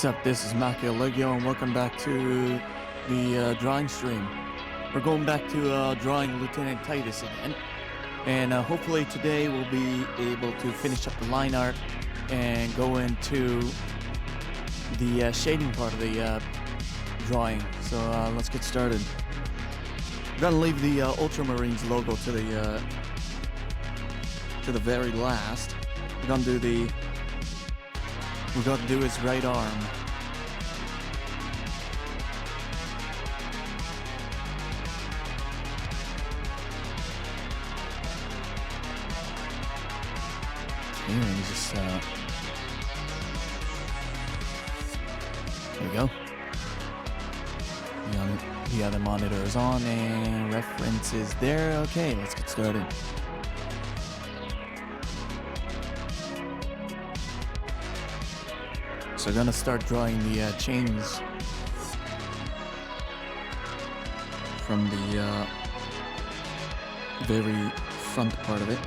What's up? This is Macchio Legio and welcome back to the drawing stream. We're going back to drawing Lieutenant Titus again. And hopefully today we'll be able to finish up the line art and go into the shading part of the drawing. So let's get started. I'm gonna leave the Ultramarines logo to the very last. We're gonna do his right arm. Okay, let me just there we go. The other monitor is on and reference is there. Okay, let's get started. So I'm gonna start drawing the chains from the very front part of it.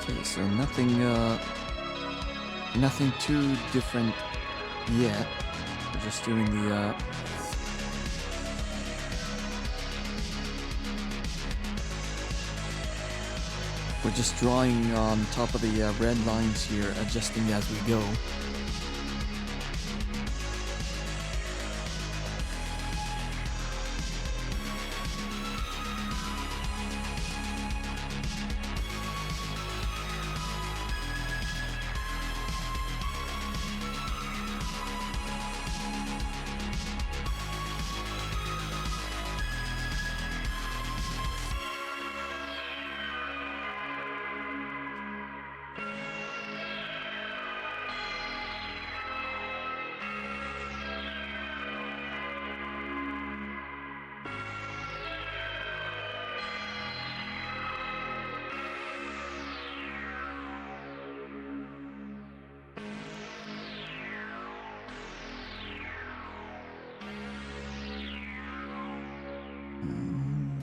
Okay, so nothing too different yet. We're just doing the we're just drawing on top of the red lines here, adjusting as we go.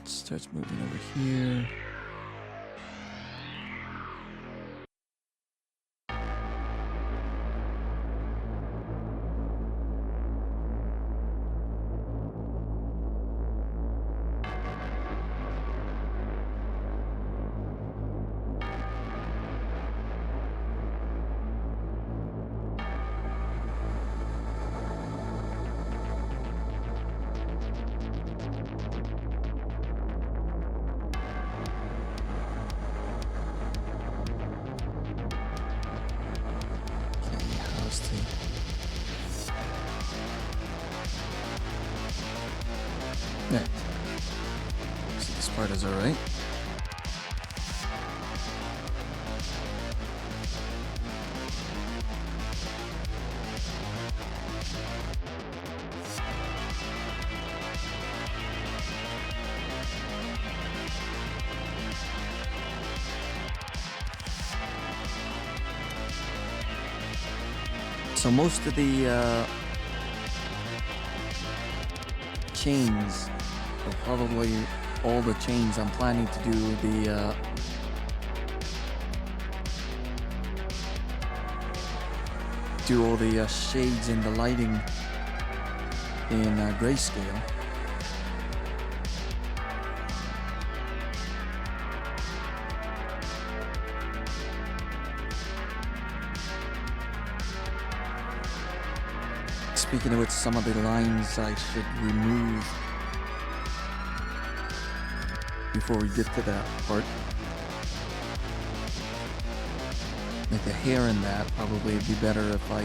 Starts moving over here. Right. So this part is alright. So most of the chains, or probably all the chains, I'm planning to do all the shades and the lighting in grayscale. Speaking of which, some of the lines I should remove before we get to that part. Like the hair in that, probably it'd be better if I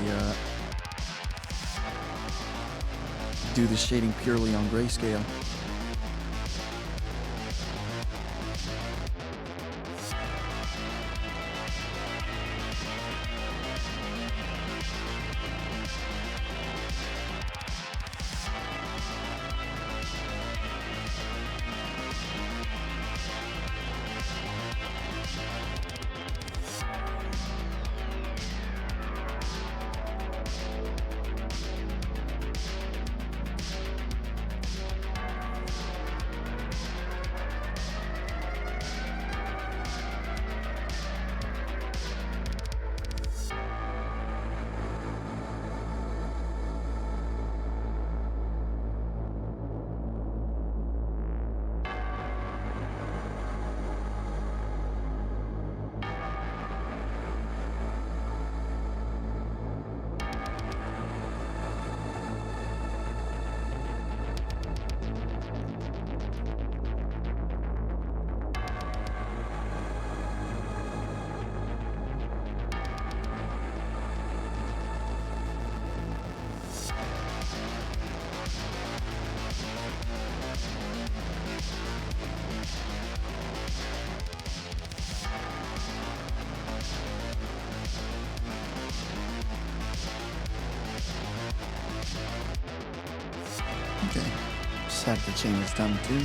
do the shading purely on grayscale. Okay, just have to change this down too.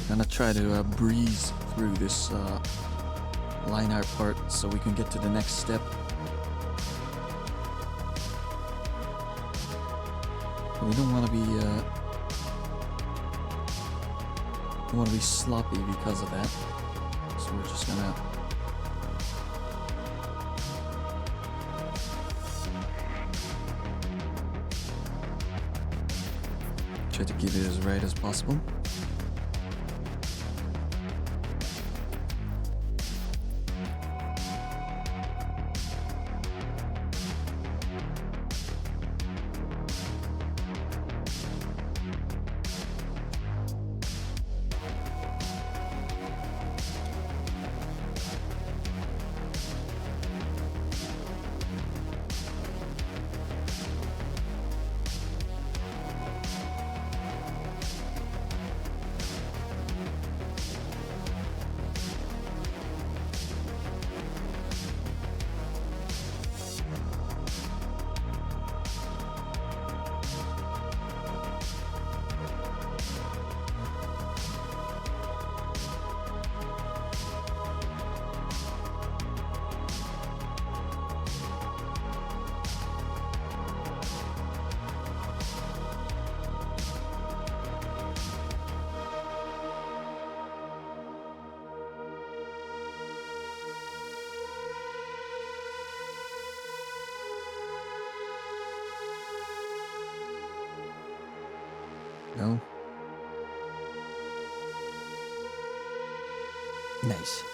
Gonna try to breeze through this line art part so we can get to the next step. We don't want to be sloppy because of that. So we're just gonna try to get it as right as possible. go. Nice.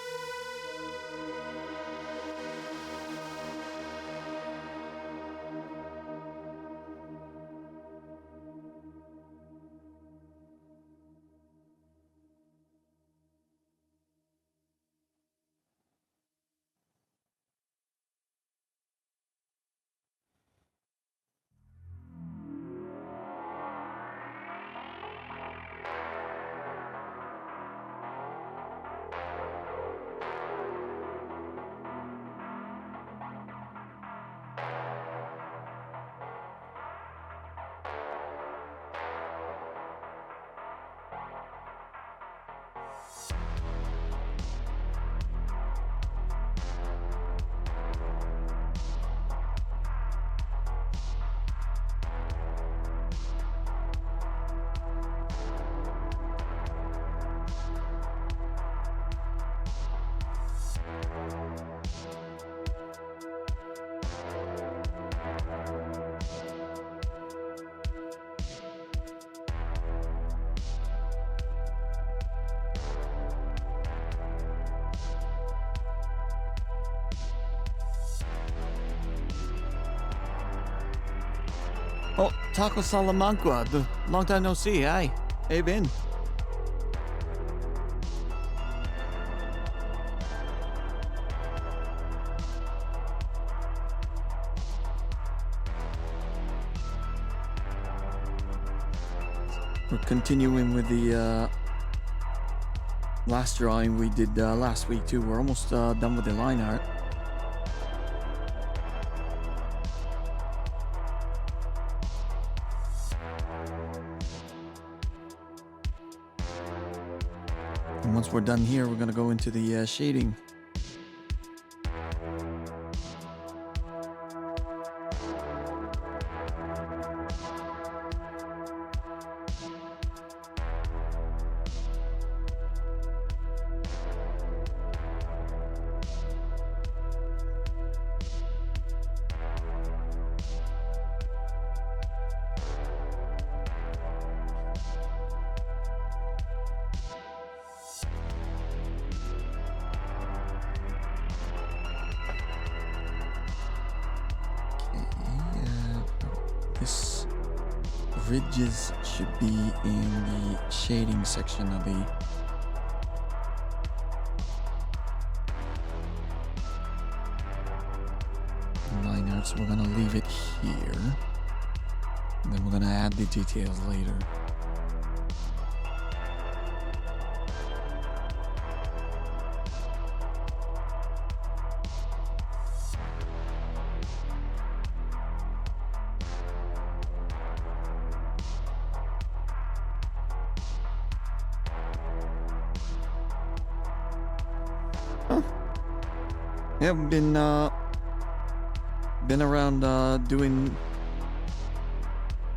Oh, Taco Salamanca. Long time no see. Hi. Hey, Ben. We're continuing with the last drawing we did last week too. We're almost done with the line art. And once we're done here, we're going to go into the shading. This ridges should be in the shading section of the line art, so we're going to leave it here, and then we're going to add the details later. Yeah, been around doing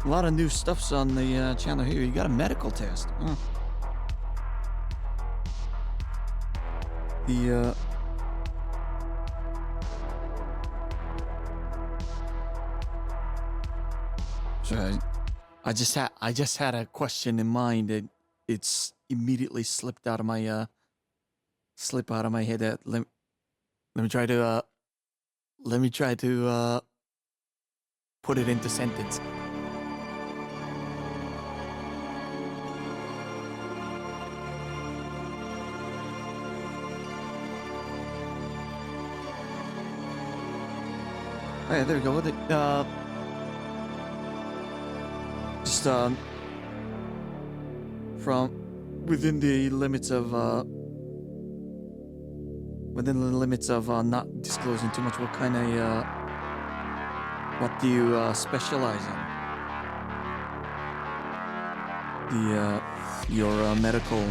a lot of new stuffs on the channel here. You got a medical test. Huh. So I just had a question in mind that it's immediately slipped out of my head. Let me try to put it into sentence. Oh yeah, there we go with it. Just from within the limits of not disclosing too much, what kind of what do you specialize in? Your medical.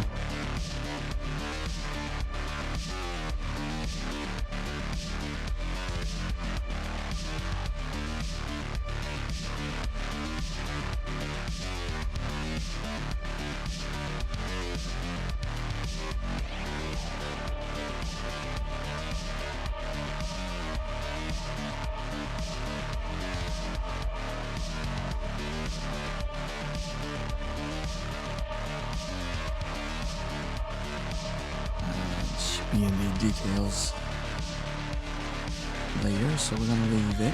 see any details later, so we're gonna leave it.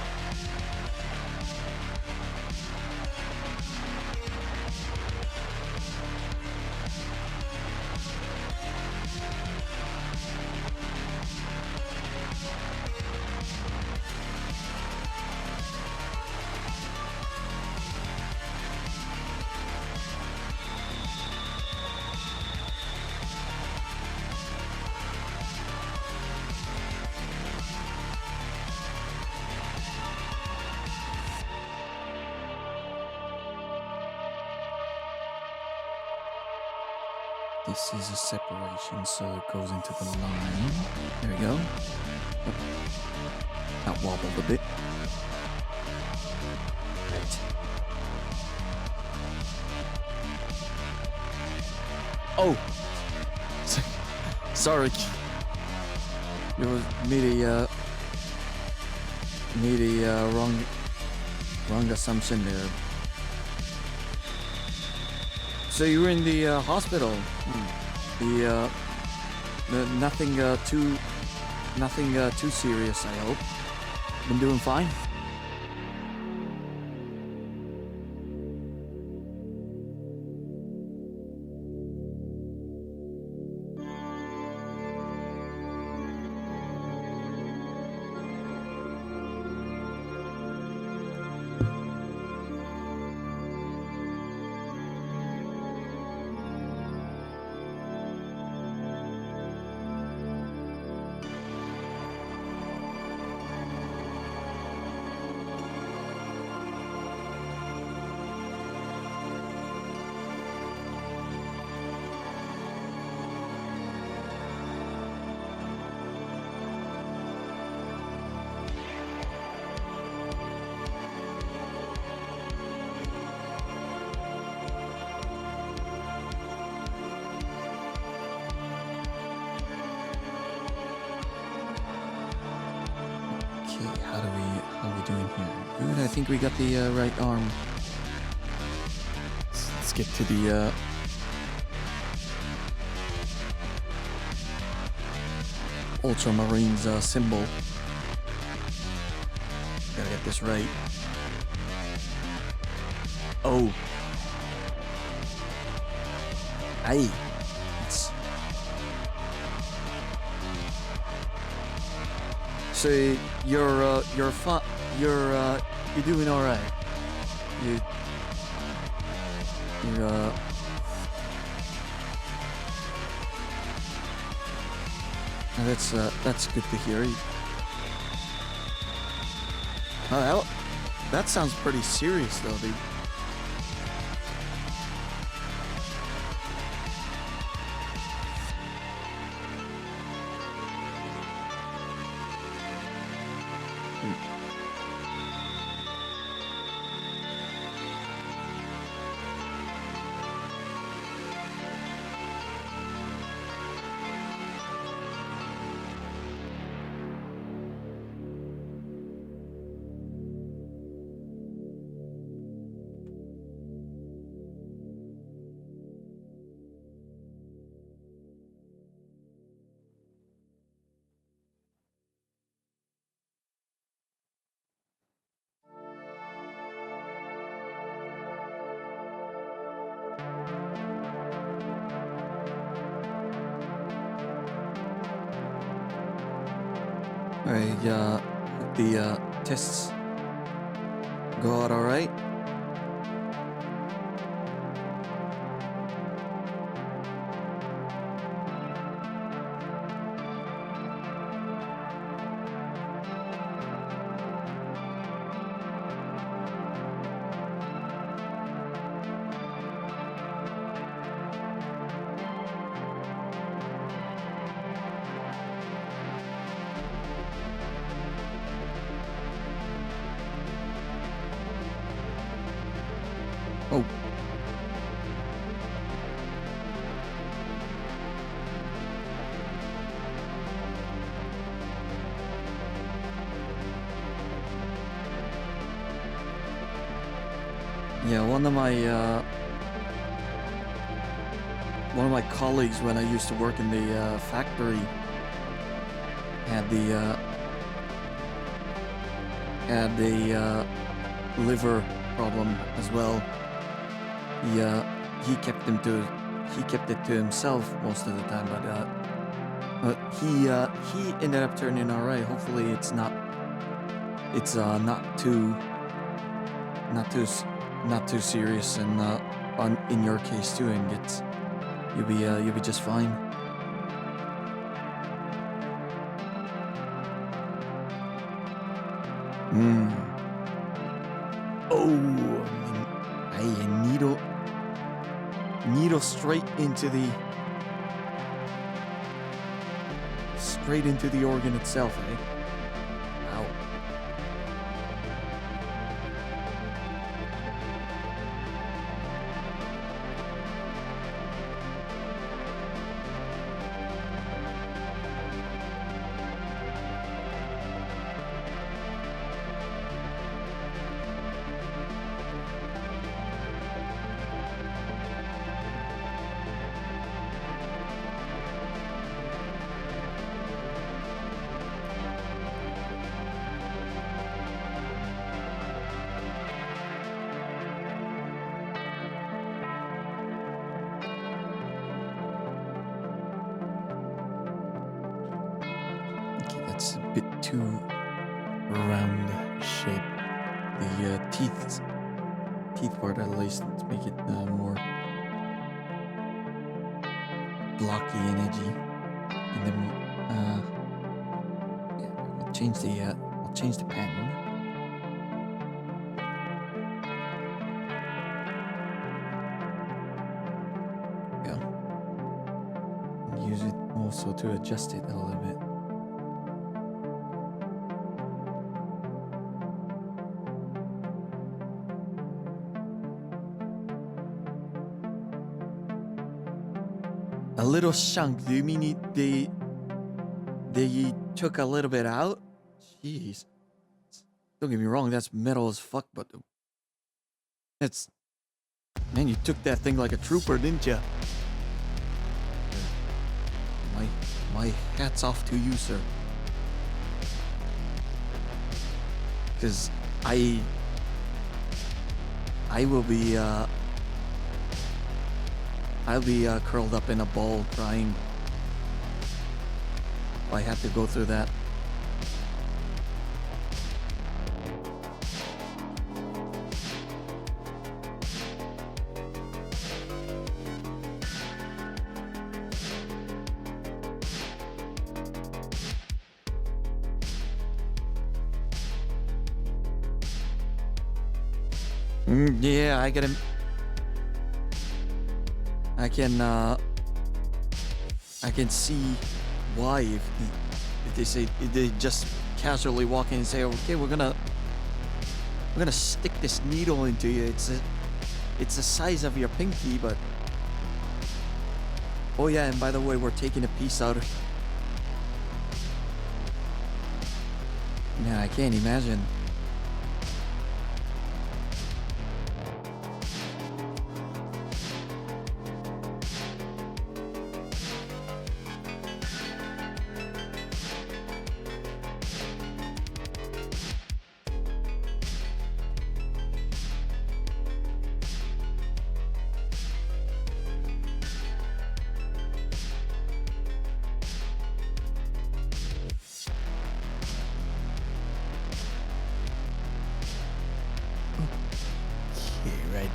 This is a separation, so it goes into the line. There we go. Oh, that wobbled a bit. Right. Oh! Sorry. There was made a wrong assumption there. So you were in the hospital. Nothing too serious, I hope. Been doing fine? How are we doing here? Good, I think we got the right arm. Let's get to the Ultramarines symbol. Gotta get this right. Oh. Aye. So you're doing all right. That's good to hear. That sounds pretty serious though, dude. The tests go out all right. Oh. Yeah, one of my colleagues when I used to work in the factory, had the liver problem as well. He kept it to himself most of the time, but he ended up turning all right. Hopefully, it's not too serious, and in your case too, and you'll be just fine. Oh, a needle straight into the organ itself, eh? Ow. It's a bit too round shape. The teeth part at least, let's make it more blocky and edgy. And then we'll change the pattern. Yeah. Use it also to adjust it a little bit. A little chunk. Do you mean they took a little bit out? Jeez. Don't get me wrong, that's metal as fuck, but it's... Man, you took that thing like a trooper, didn't you? My hat's off to you, sir. Because I will be, I'll be curled up in a ball crying if I had to go through that. Yeah, I get him. I can see why if they just casually walk in and say, okay, we're gonna stick this needle into you. It's the size of your pinky, but oh yeah, and by the way, we're taking a piece out. Man, I can't imagine.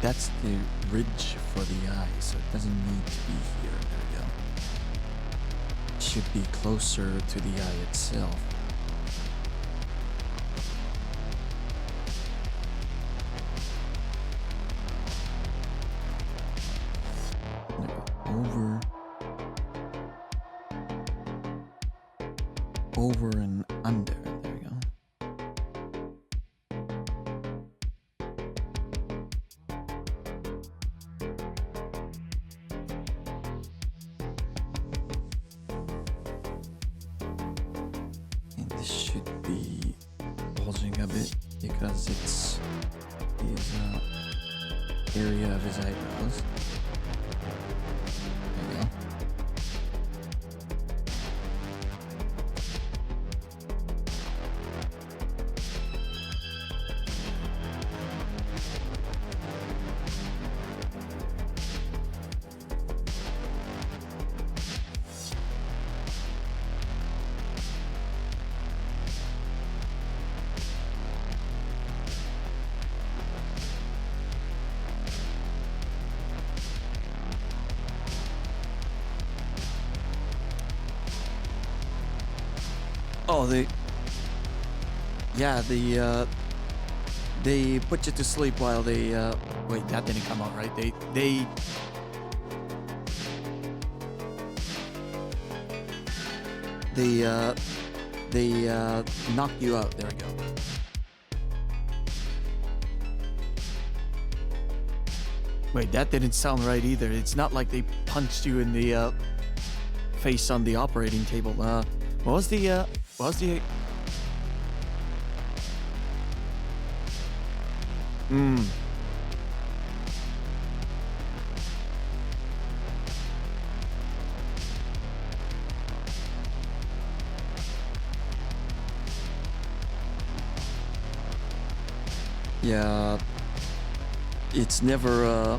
That's the ridge for the eye, so it doesn't need to be here. There we go. It should be closer to the eye itself. Over and under. There we go. Because it's his area of his eyebrows. There you go. Oh, yeah, they put you to sleep while they, wait, that didn't come out right. They knock you out. There we go. Wait, that didn't sound right either. It's not like they punched you in the face on the operating table. What was the Yeah, it's never,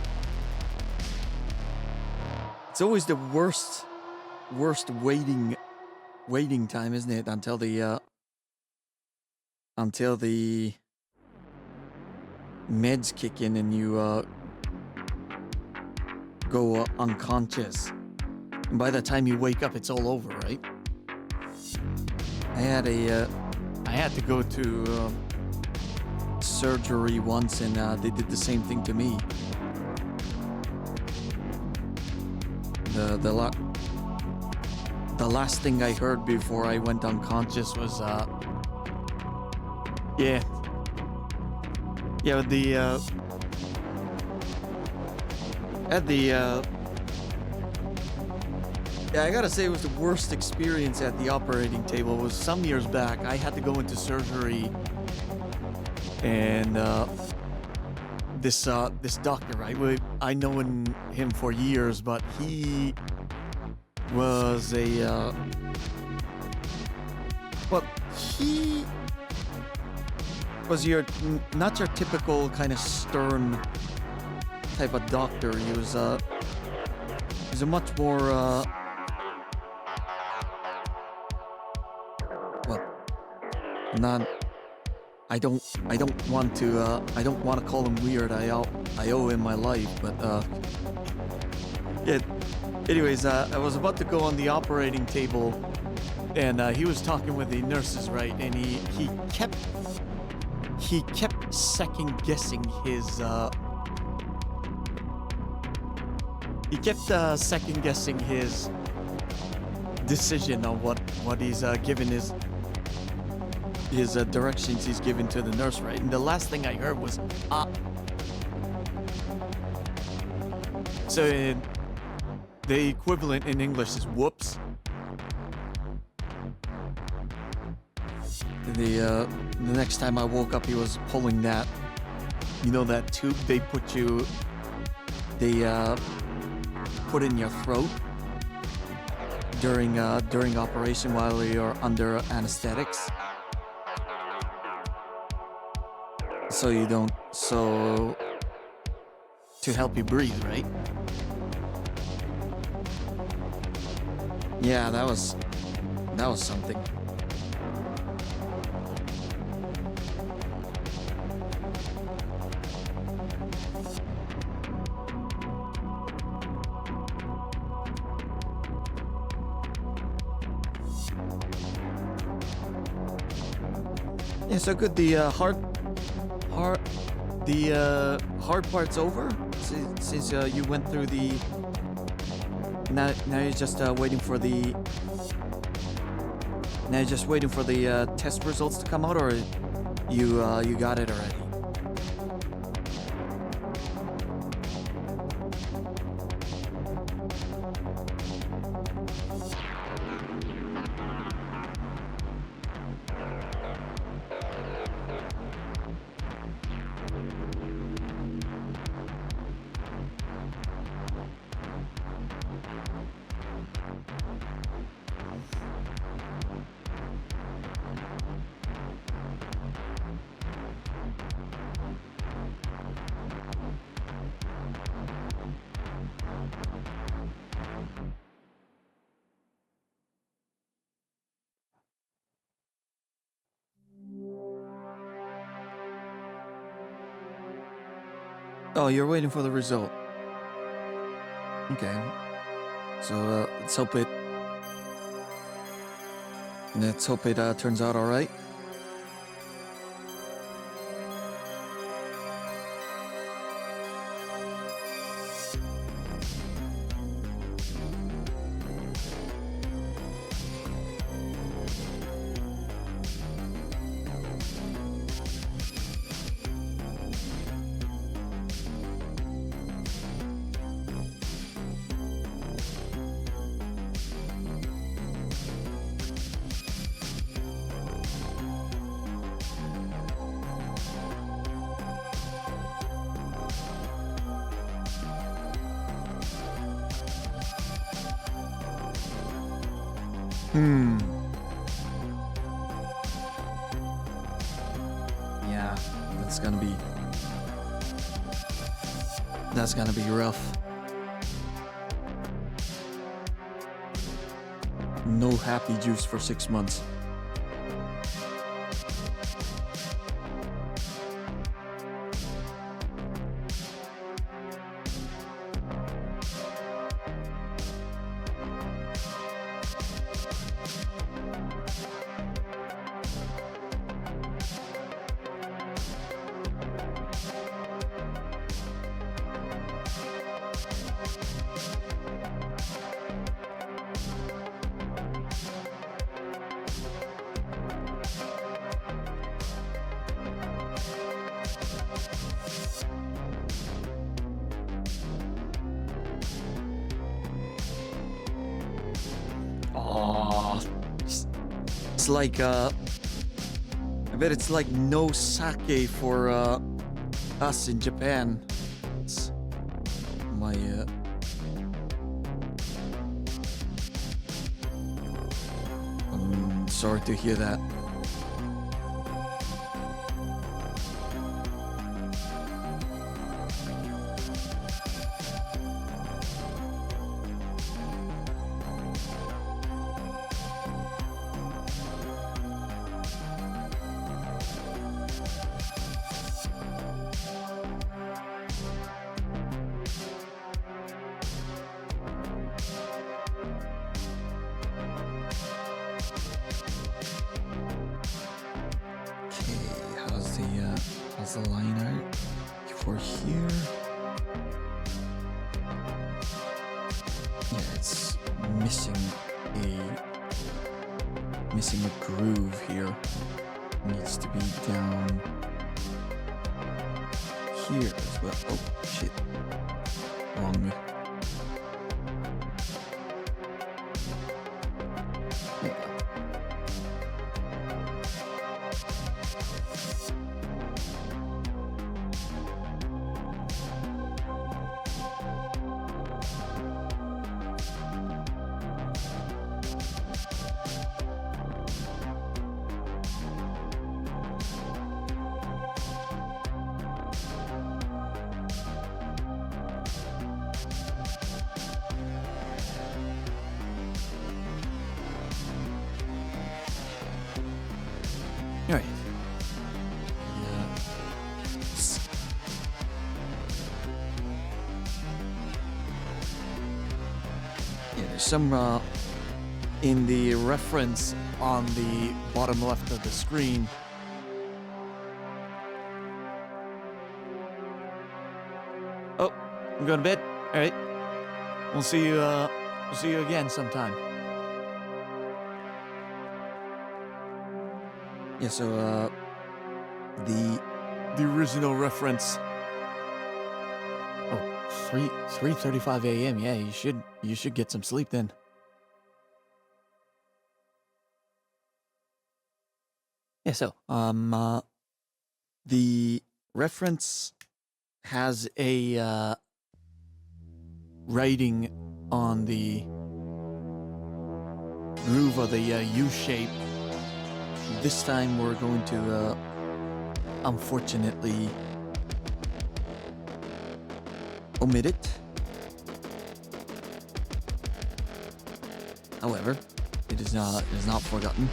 it's always the worst waiting time, isn't it? Until the meds kick in and you, go unconscious. And by the time you wake up, it's all over, right? I had to go to, surgery once, and they did the same thing to me. The last thing I heard before I went unconscious was yeah, I gotta say it was the worst experience at the operating table. It was some years back. I had to go into surgery. And this doctor, right? I know him for years, but he was he was not your typical kind of stern type of doctor. He was a much more I don't want to call him weird. I owe him my life, but yeah. Anyways, I was about to go on the operating table, and he was talking with the nurses, right? And he kept second guessing his decision on what he's given his directions he's given to the nurse, right? And the last thing I heard was so the equivalent in English is whoops. The next time I woke up, he was pulling that, that tube they put in your throat during operation while you're under anesthetics. So to help you breathe, right? Yeah, that was something. Yeah, so good. The hard part's over since you went through the. Now you're just waiting for the. Now you're just waiting for the test results to come out, or you got it already. Oh, you're waiting for the result. Okay. So let's hope it Let's hope it turns out all right. Yeah, that's gonna be rough. No happy juice for 6 months. It's like, I bet it's like no sake for us in Japan. It's my, I'm sorry to hear that. How's the line art for here? Yeah, it's missing a groove here. Needs to be down here as well. Oh shit. Wrong. All right. Yeah, there's some in the reference on the bottom left of the screen. Oh, I'm going to bed. All right. We'll see you again sometime. Yeah, so the original reference. Oh, 3:35 a.m. Yeah, you should get some sleep then. Yeah, so the reference has a writing on the groove of the U shape. This time we're going to unfortunately omit it. However, it is not forgotten.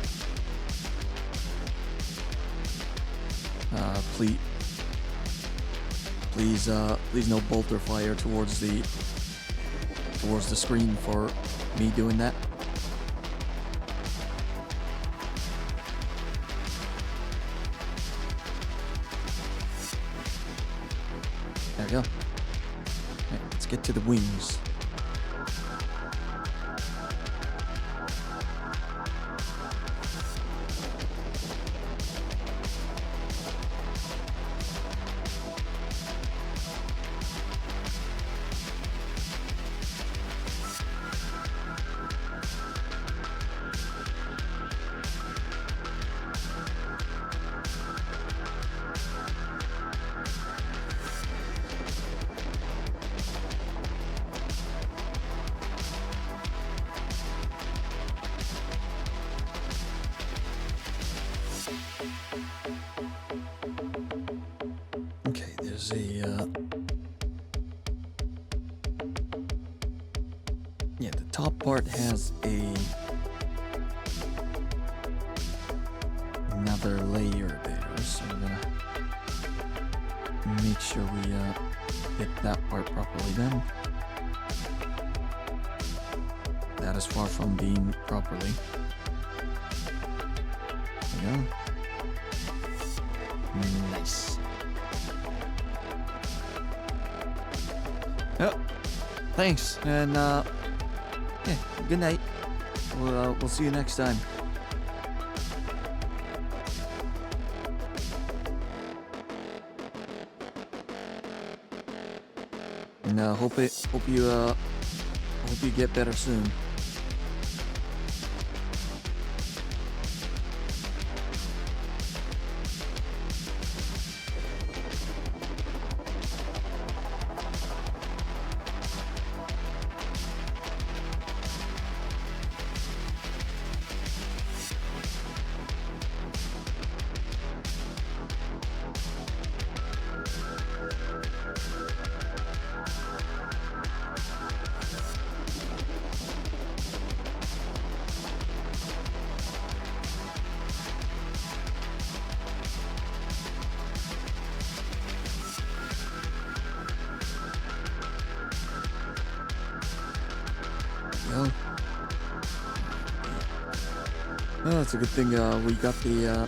Please no bolter fire towards the screen for me doing that. we go. Right, let's get to the wings. Okay, there's the top part has another layer there, so we're gonna make sure we get that part properly done. That is far from being properly. There we go. Nice. Oh, thanks, and good night. We'll see you next time. And hope you get better soon. Well, it's a good thing we got the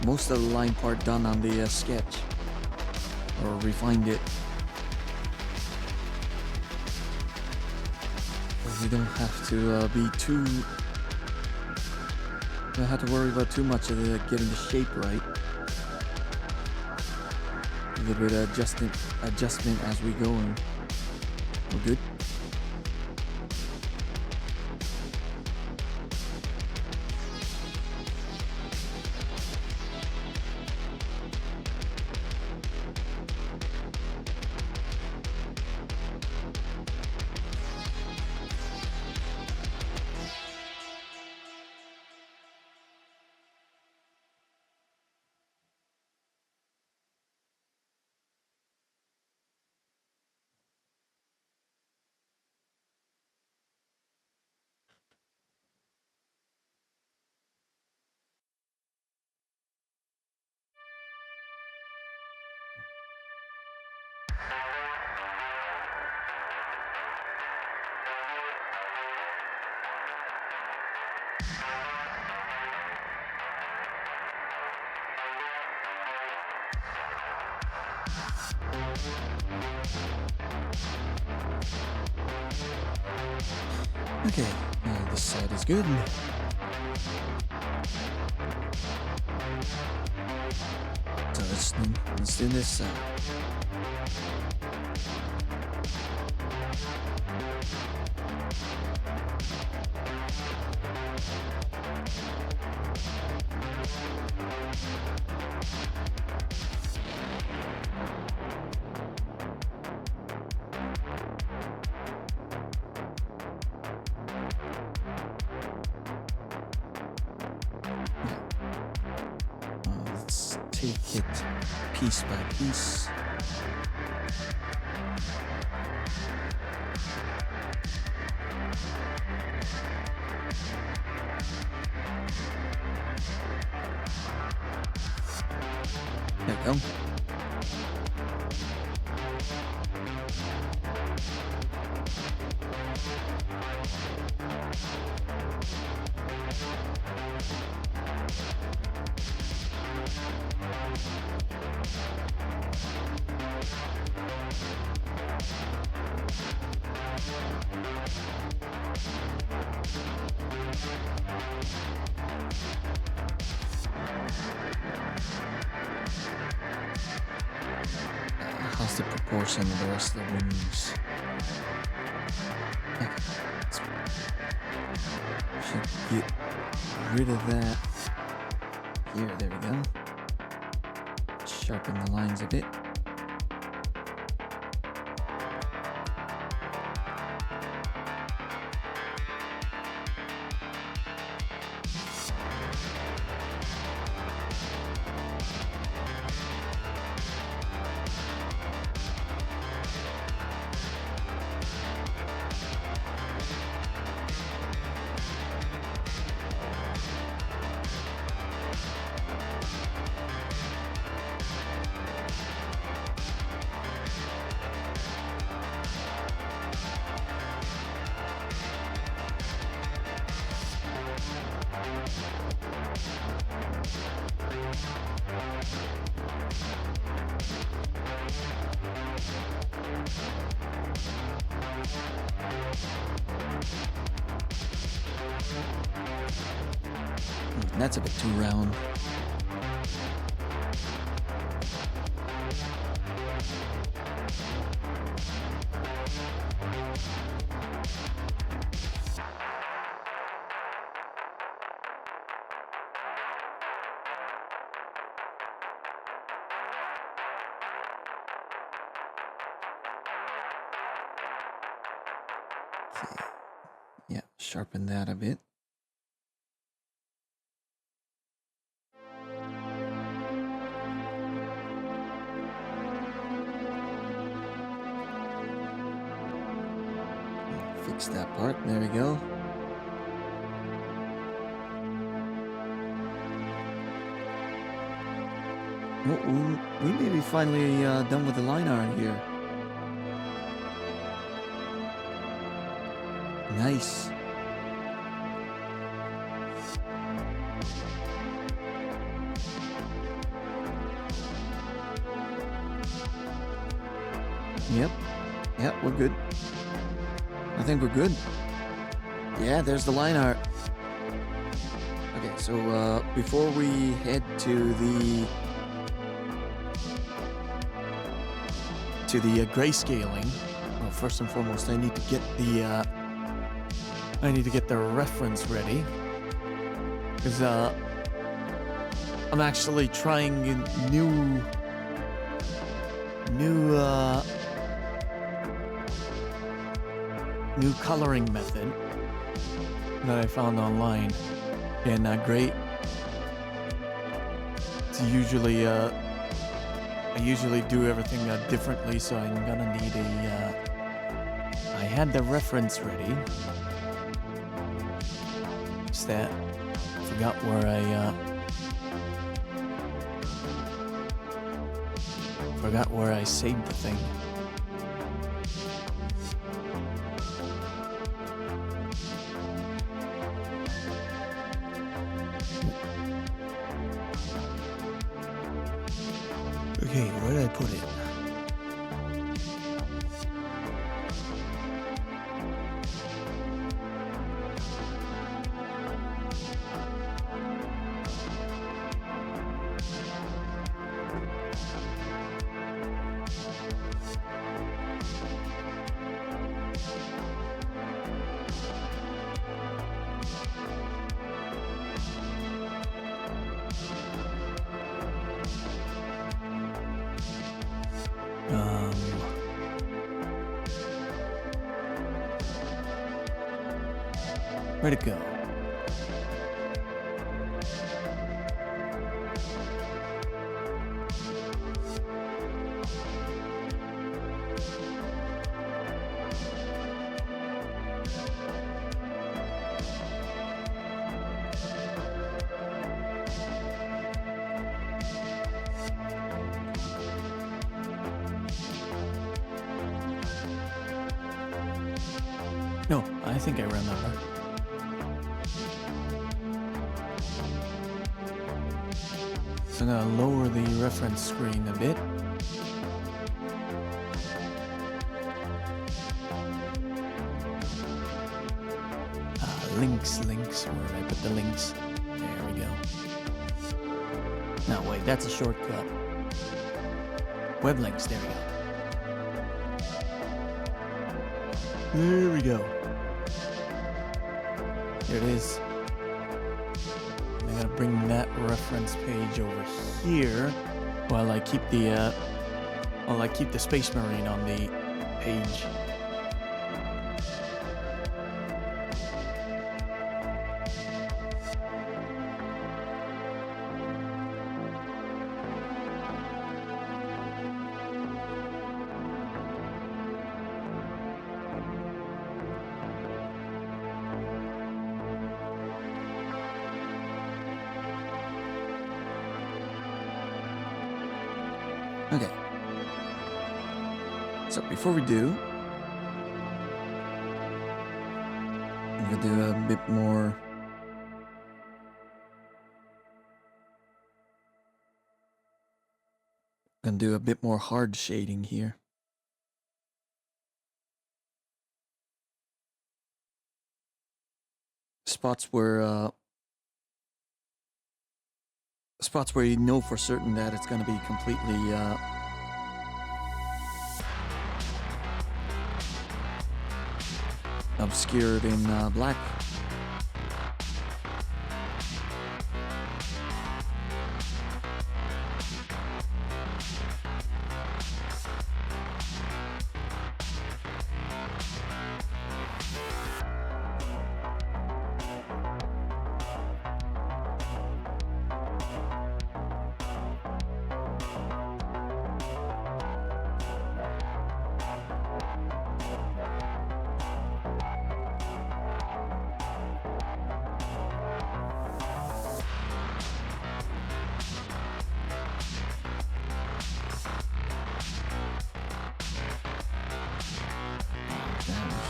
most of the line part done on the sketch, or refined it. But we don't have to don't have to worry about too much of getting the shape right. A little bit of adjustment as we go, and we're good. Okay, this side is good. So let's do this side. Take it piece by piece. There we go. the proportion of the rest of the wings? Okay. Should get rid of that. Here, there we go. Sharpen the lines a bit. That's a bit too round. Okay. Yeah, sharpen that a bit. Fix that part. There we go. Well, we may be finally done with the line art here. Nice. Yep, we're good. I think we're good. Yeah, there's the line art. Okay, so before we head to the grayscaling, well, first and foremost, I need to get the reference ready, because I'm actually trying a new coloring method that I found online, and great. It's usually I usually do everything differently, so I'm gonna need I had the reference ready. It's that I forgot where I saved the thing. Okay, where did I put it? Where'd it go? No, I think I remember. So I'm gonna lower the reference screen a bit. Links, where did I put the links? There we go. No, wait, that's a shortcut. Web links, there we go. There we go. There it is. I gotta bring that reference page over here while I keep the Space Marine on the page. Okay. So before we do, I'm gonna do a bit more. Gonna do a bit more hard shading here. Spots where you know for certain that it's gonna be completely obscured in black.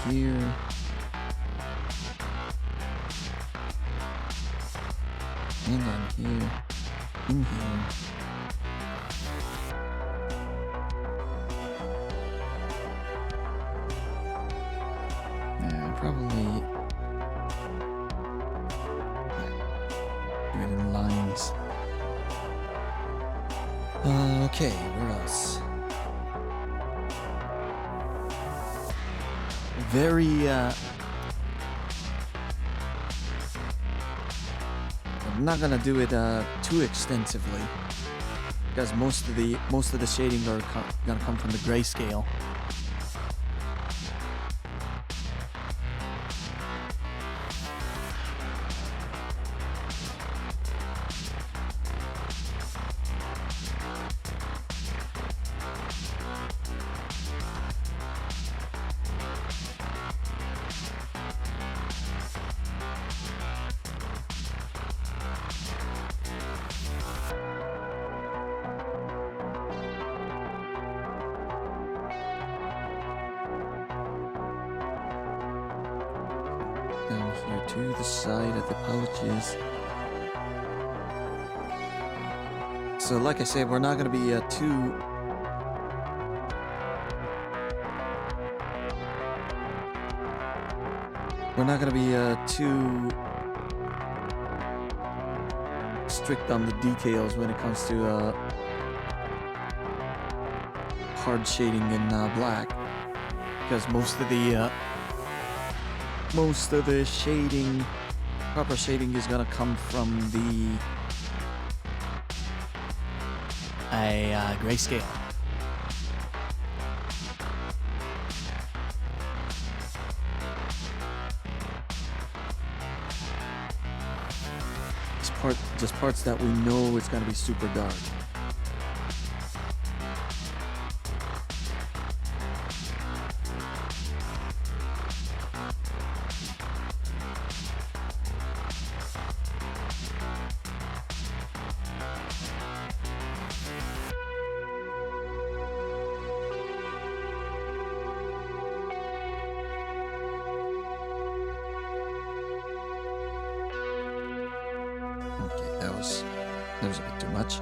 Here. And on here. In here. Probably do it in lines. Okay, where else? Very I'm not gonna do it too extensively because most of the shading are gonna come from the grayscale. Down here to the side of the pouches. So like I said, we're not going to be too strict on the details when it comes to hard shading in black, because most of the shading, proper shading, is gonna come from the grayscale. Just parts that we know it's gonna be super dark. That was a bit too much.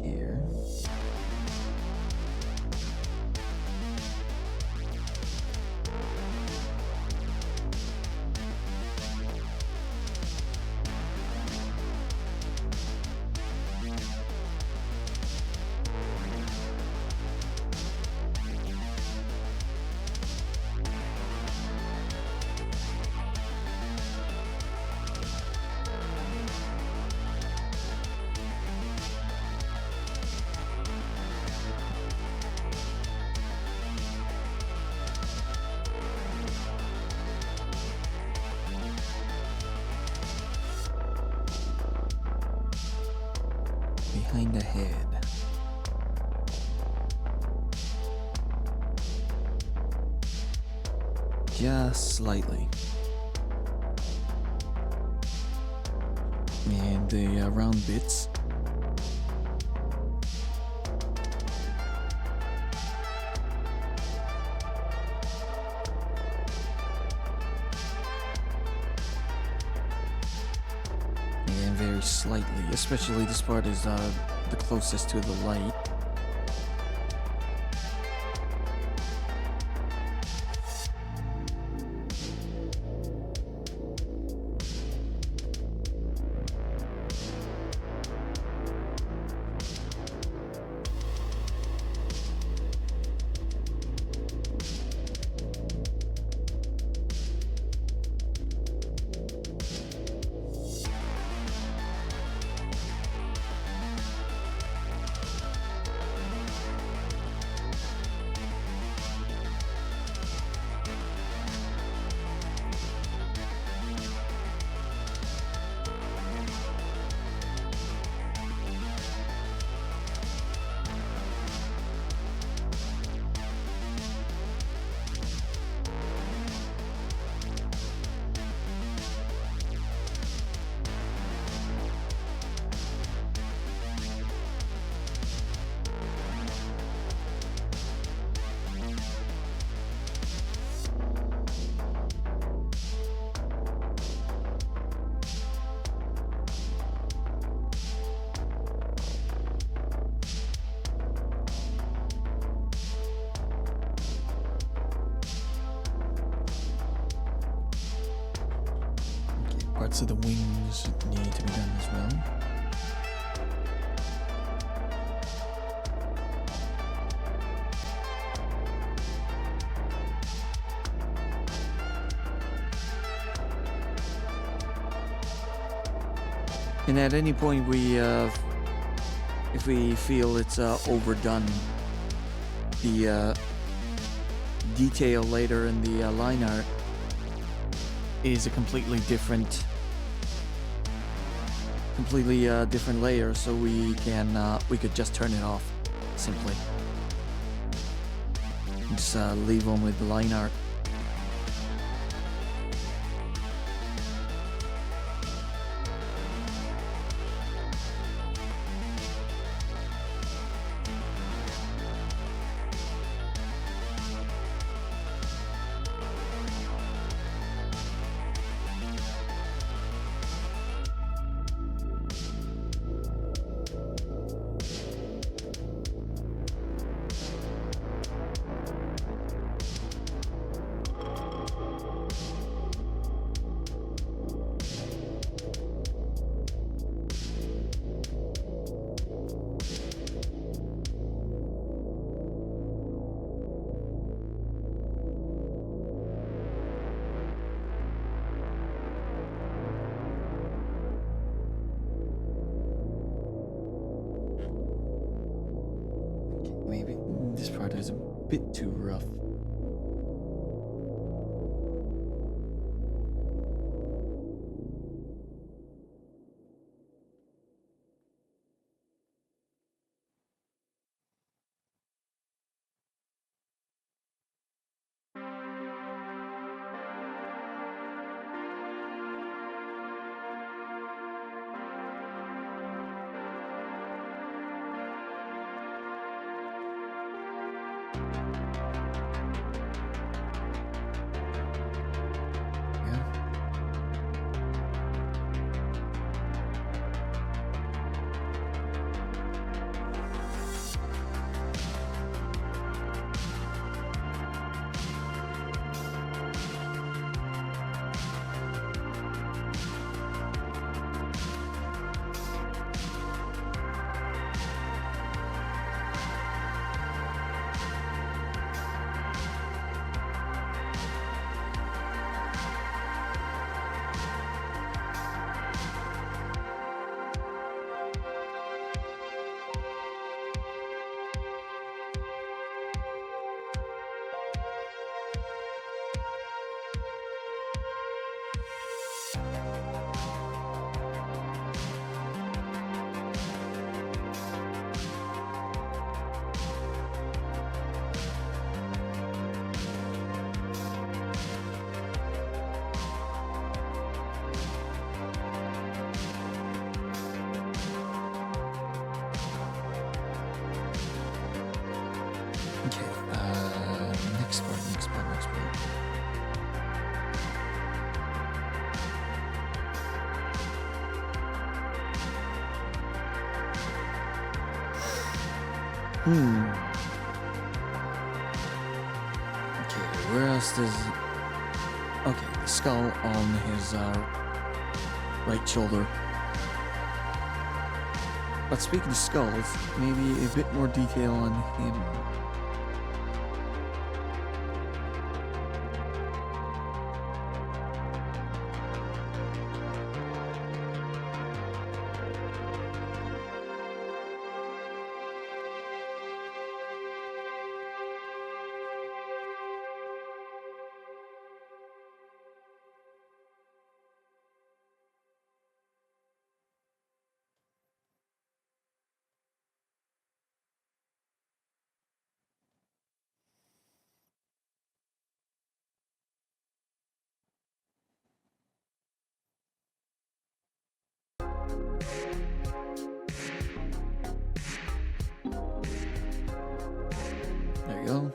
here. Behind the head. Just slightly. And the round bits. And very slightly, especially this part is the closest to the light. Parts of the wings need to be done as well. And at any point if we feel it's overdone, the detail later in the line art is a completely different layer, so we could just turn it off simply. Just leave on with the line art. Maybe this part is a bit too rough. Okay, next part. Okay, where else does... Okay, the skull on his right shoulder. But speaking of skulls, maybe a bit more detail on him. There you go.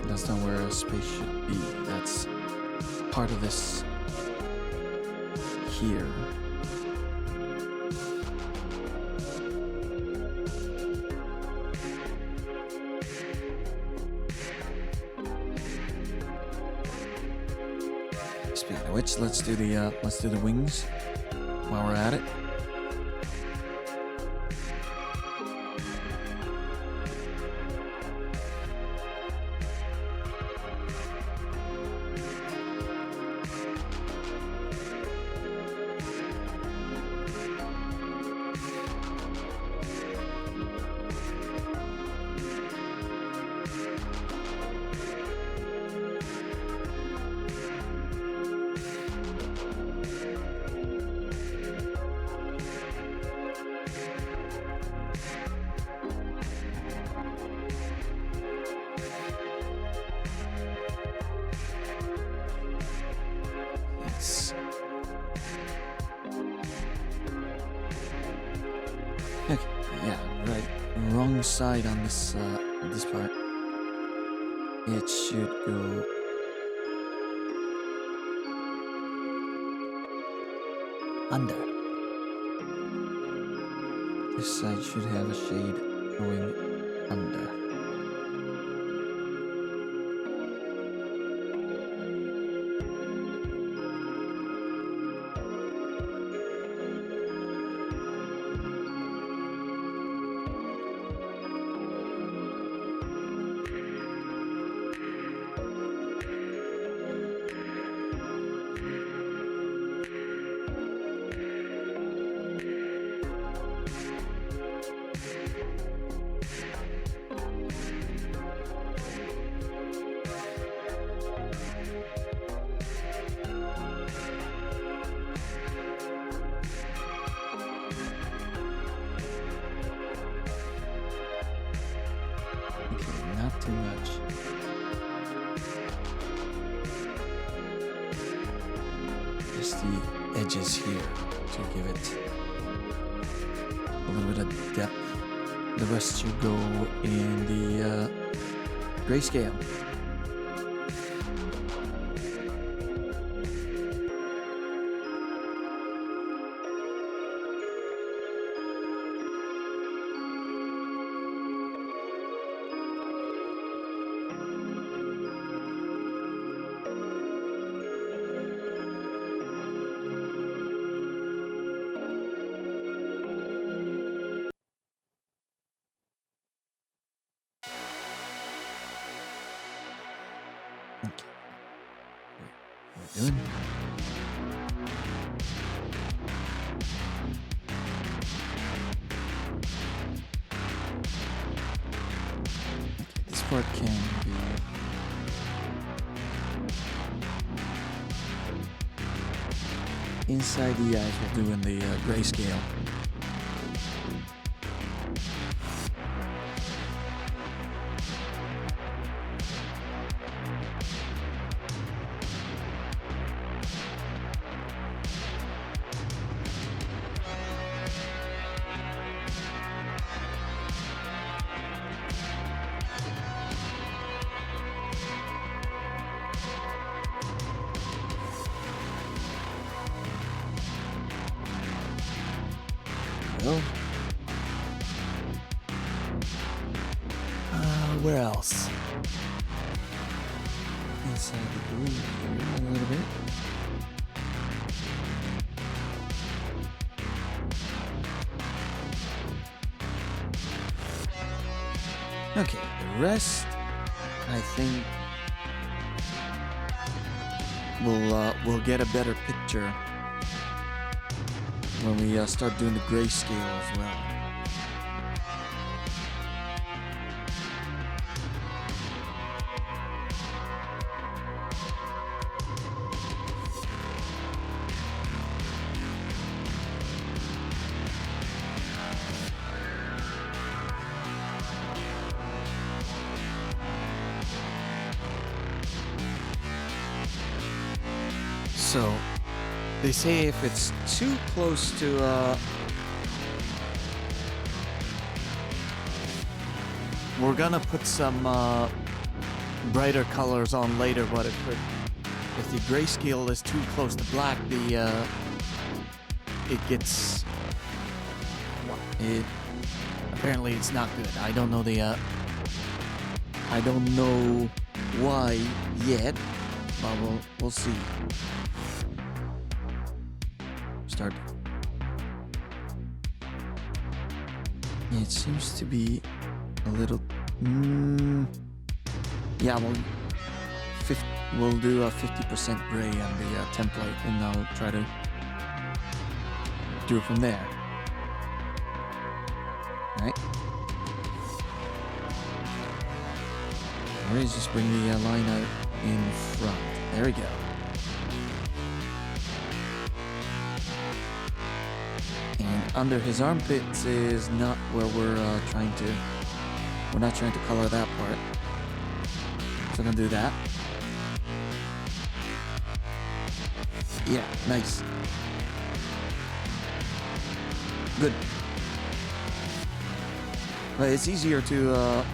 That's not where a space should be. That's part of this here. Speaking of which, let's do the wings while we're at it. Okay, yeah, right. Wrong side on this this part. It should go under. This side should have a shade going under. Not too much. Just the edges here to give it a little bit of depth. The rest should go in the grayscale. Good. This part can be inside the eyes we'll do in the grayscale. Well, where else? Inside the green here a little bit. Okay, the rest, I think we'll get a better picture when we start doing the grayscale as well. So, they say if it's too close to, we're gonna put some brighter colors on later, but if the grayscale is too close to black, it gets, apparently it's not good. I don't know I don't know why yet, but we'll see. Start. Yeah, it seems to be a little. Yeah, we'll do a 50% gray on the template, and I'll try to do it from there. All right. Alright, just bring the line out in front. There we go. And under his armpits is not where we're not trying to color that part. So I'm gonna do that. Yeah, nice. Good. But it's easier to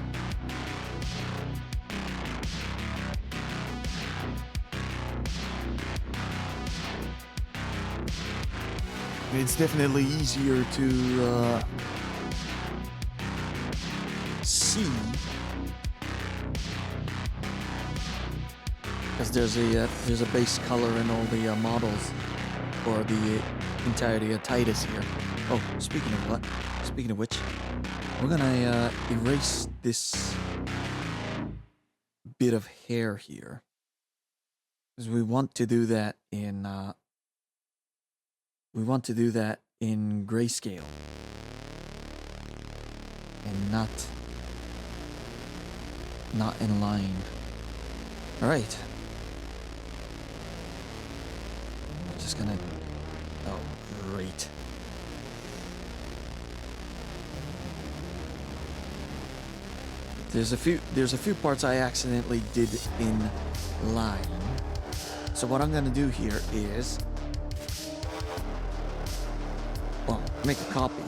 it's definitely easier to see because there's a base color in all the models for the entirety of Titus here. Oh, speaking of which, we're gonna erase this bit of hair here because we want to do that in grayscale and not in line. All right. I'm just gonna. Oh, great. There's a few parts I accidentally did in line. So what I'm gonna do here is, well, make a copy.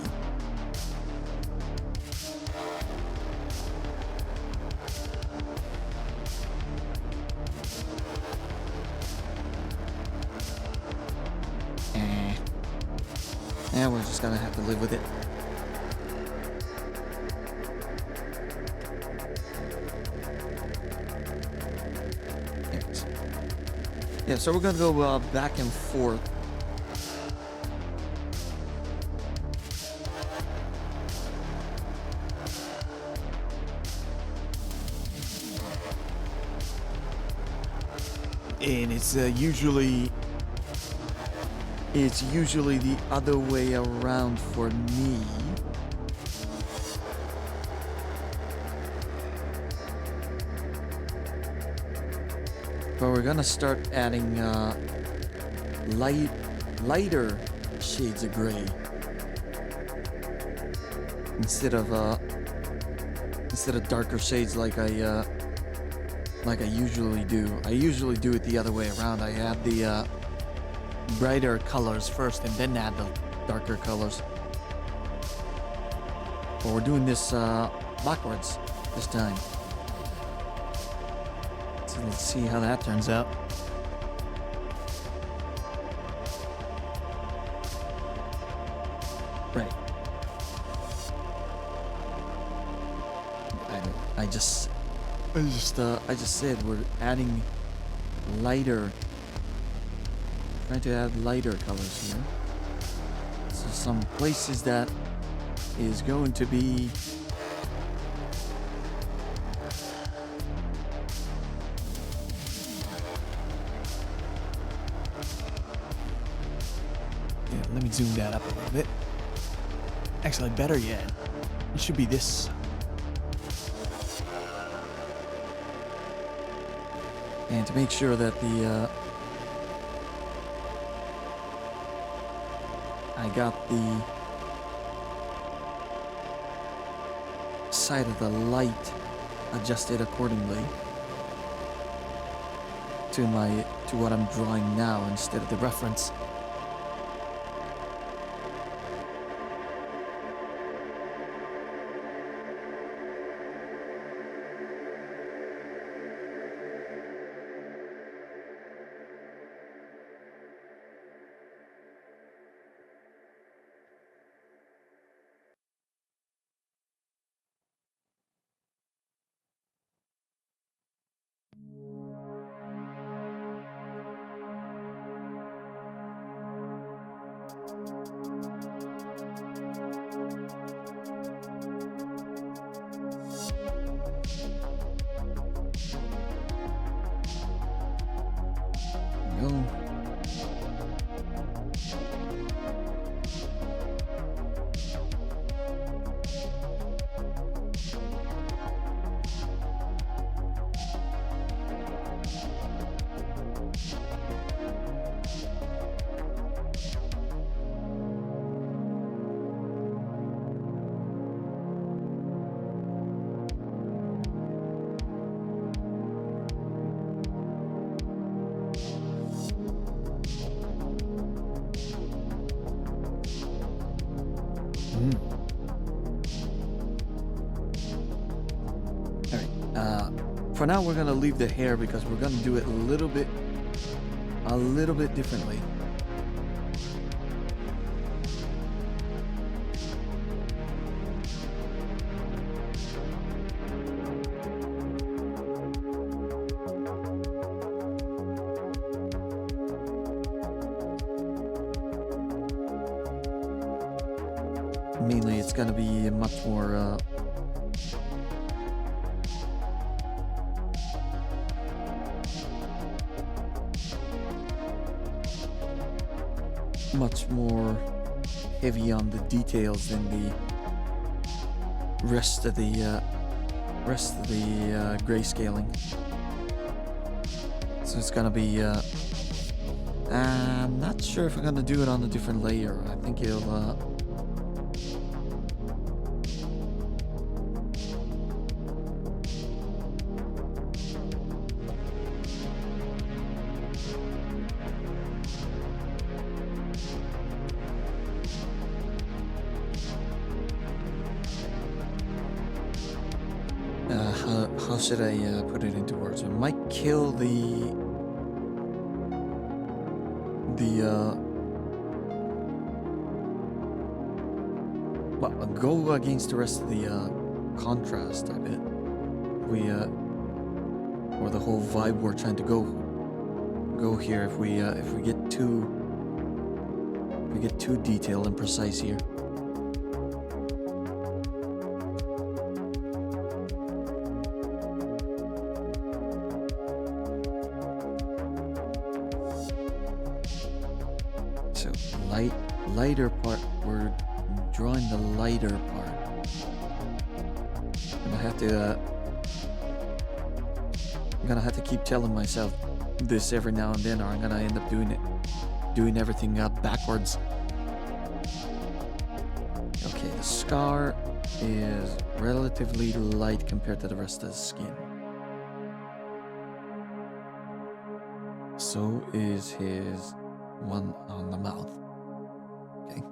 And we're just gonna have to live with it. Yeah, so we're gonna go back and forth. and it's usually the other way around for me. But we're gonna start adding light lighter shades of gray instead of darker shades like I usually do. I usually do it the other way around. I add the brighter colors first and then add the darker colors. But we're doing this backwards this time. So let's see how that turns out. Right. I just said we're adding lighter, trying to add lighter colors here. So some places that is going to be let me zoom that up a little bit. Actually, better yet, it should be this. And to make sure that I got the side of the light adjusted accordingly to what I'm drawing now instead of the reference. Go. For now, we're gonna leave the hair because we're gonna do it a little bit differently. Mainly, it's gonna be much more heavy on the details than the rest of the grayscaling. So it's gonna be I'm not sure if I'm gonna do it on a different layer. I think it'll how should I put it into words? It might kill well, go against the rest of the contrast, I bet. Or the whole vibe we're trying to go here if we get too detailed and precise here. So lighter part, we're drawing the lighter part. And I have to I'm gonna have to keep telling myself this every now and then, or I'm gonna end up doing it doing everything backwards. Okay, the scar is relatively light compared to the rest of the skin. So is his one on the mouth. Okay.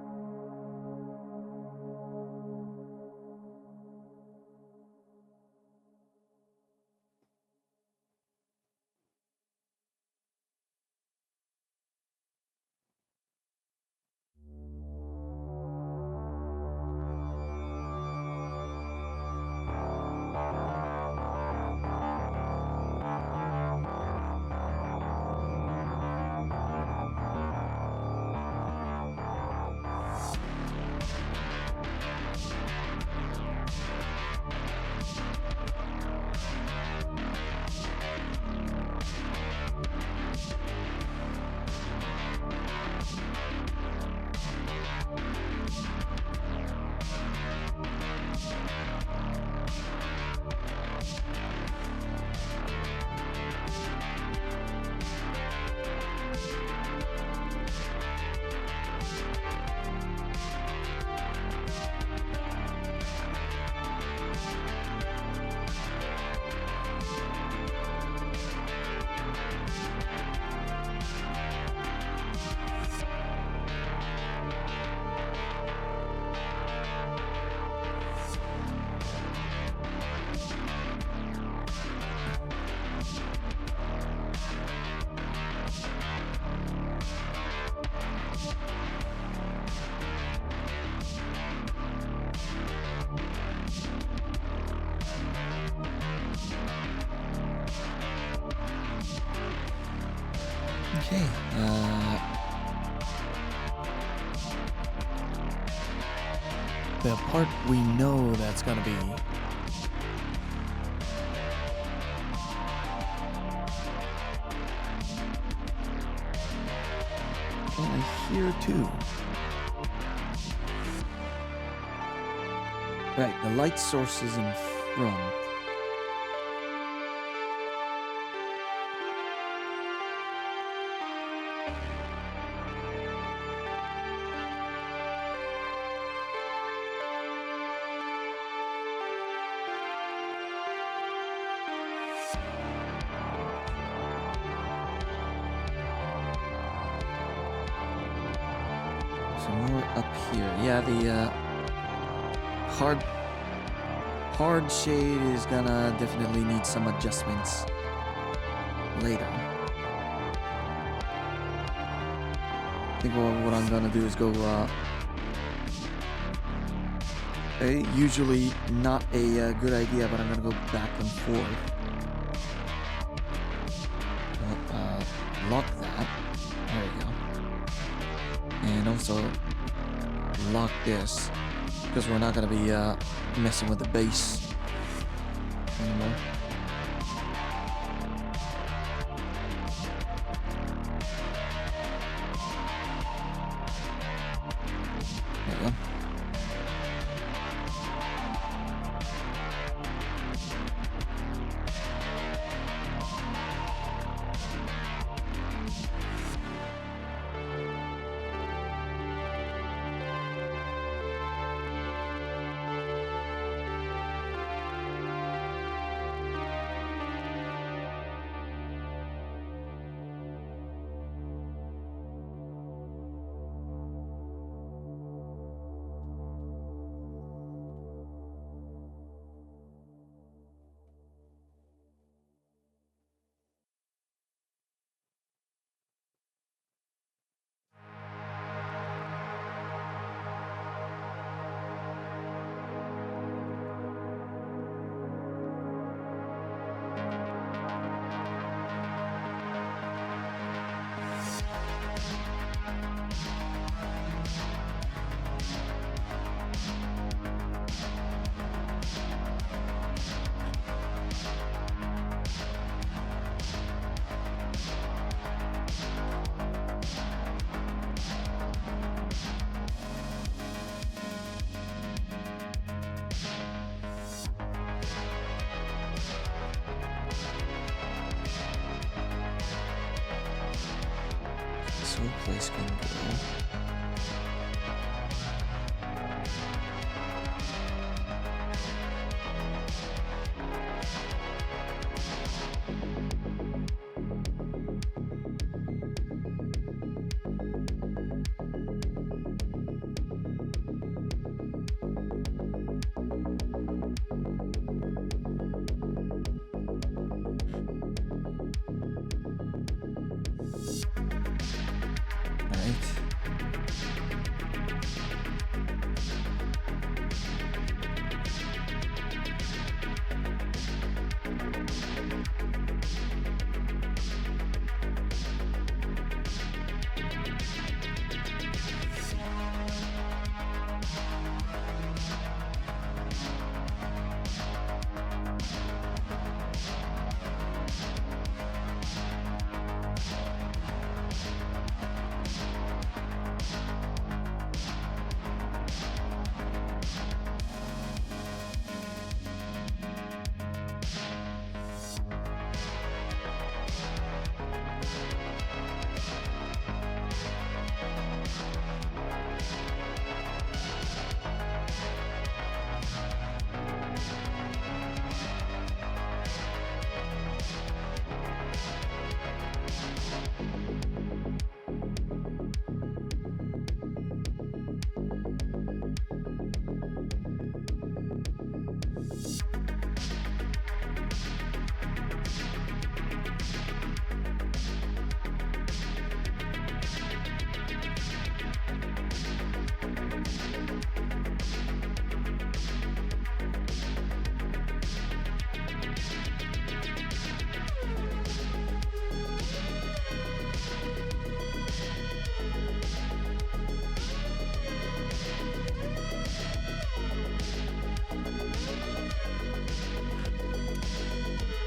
Okay, The part we know that's gonna be kinda here too. right, the light source is in front. More up here. Yeah, the hard shade is gonna definitely need some adjustments later. I think what I'm gonna do is go usually not a good idea, but I'm gonna go back and forth. Lock that. There we go. And also lock this, because we're not going to be messing with the base anymore. There we go. this whole place can go.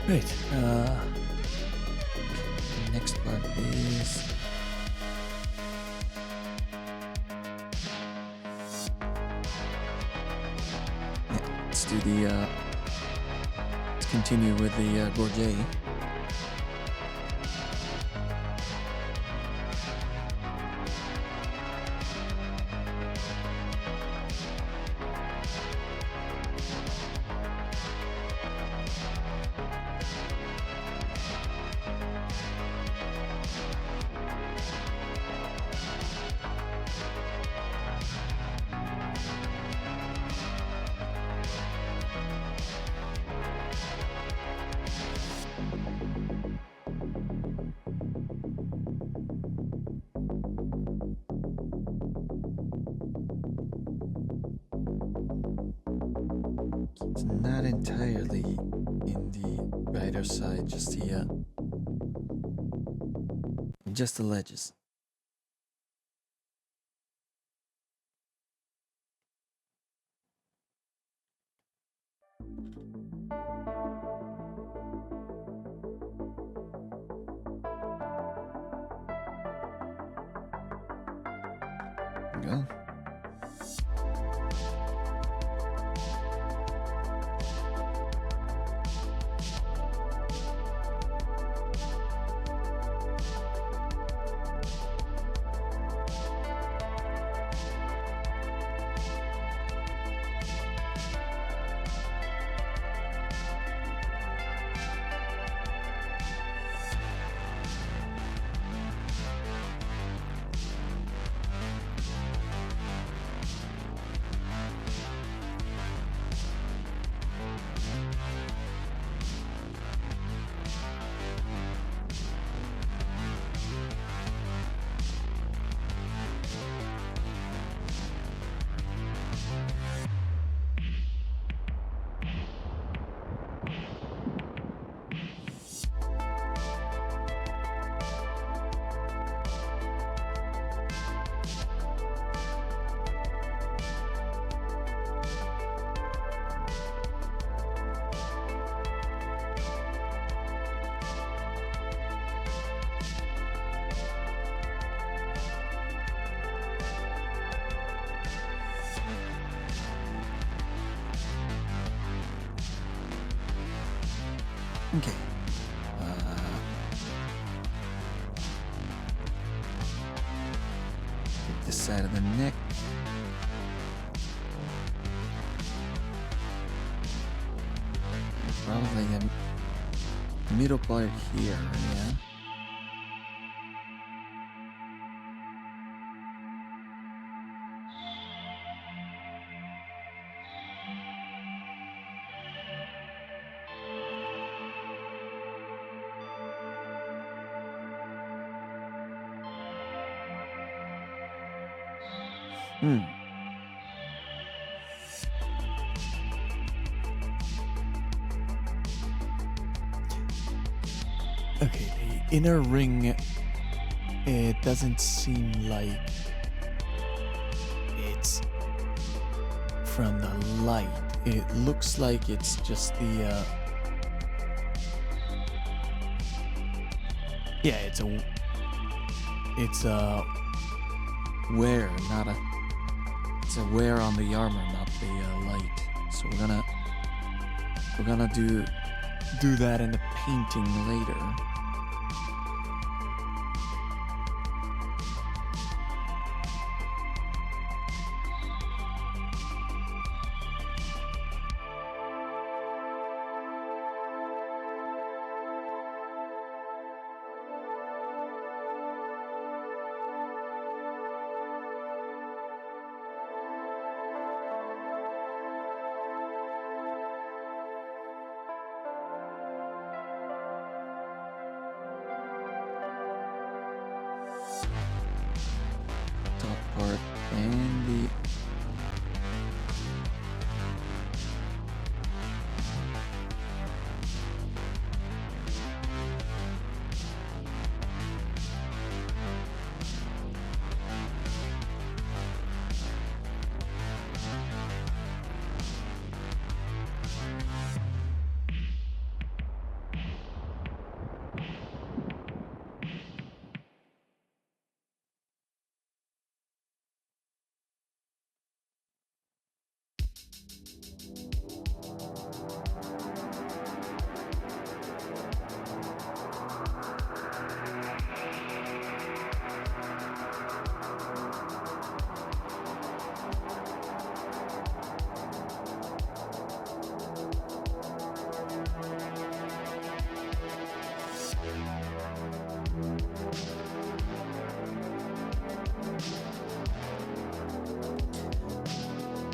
Right. Next part is let's do the let's continue with the gorget. It's not entirely in the brighter side, just the ledges. There we go. Okay. this side of the neck. Probably the middle part here, yeah. Okay, the inner ring, it doesn't seem like it's from the light. It looks like it's just the yeah, it's a Wear, not a. It's a wear on the armor, not the light. So we're gonna do that in the painting later. Top part and the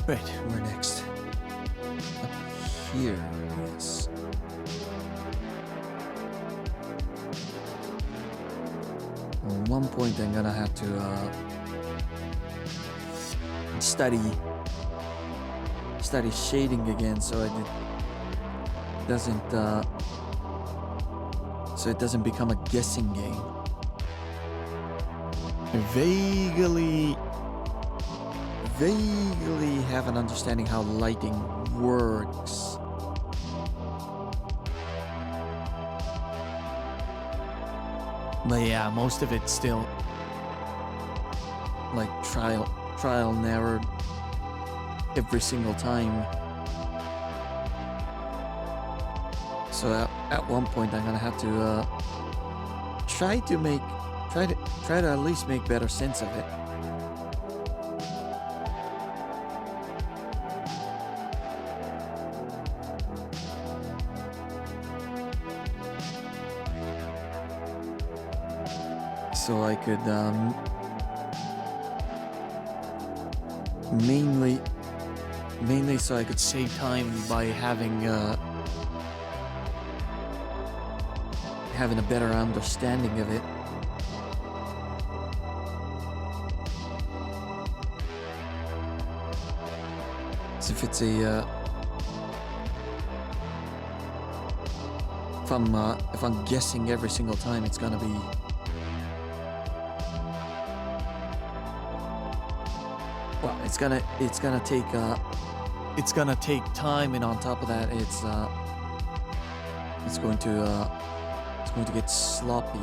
right. where next? Up here, yes. At one point, I'm gonna have to study shading again, so it doesn't become a guessing game. Vaguely have an understanding how lighting works. But yeah, most of it's still Like trial and error every single time. So at one point I'm gonna have to try to at least make better sense of it. So I could mainly so I could save time by having having a better understanding of it. So if it's a if I'm guessing every single time, it's gonna be well, it's gonna take time, and on top of that, it's going to get sloppy.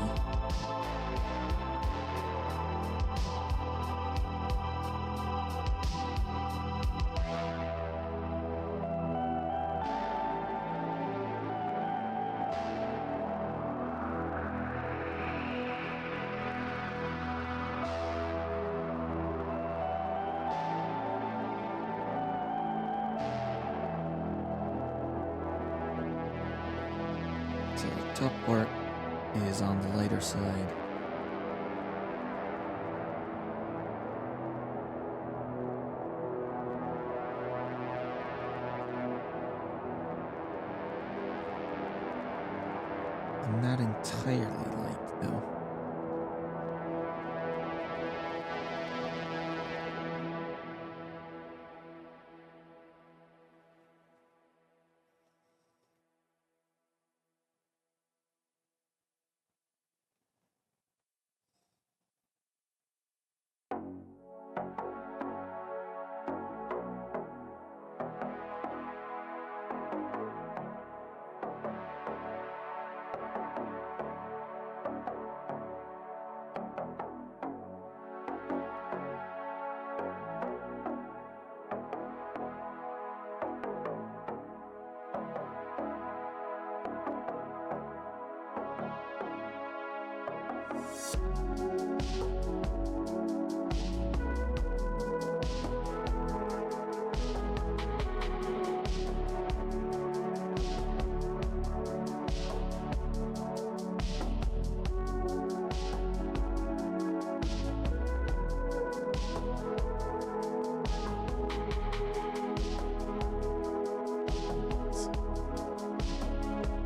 top part is on the lighter side. Not entirely light though.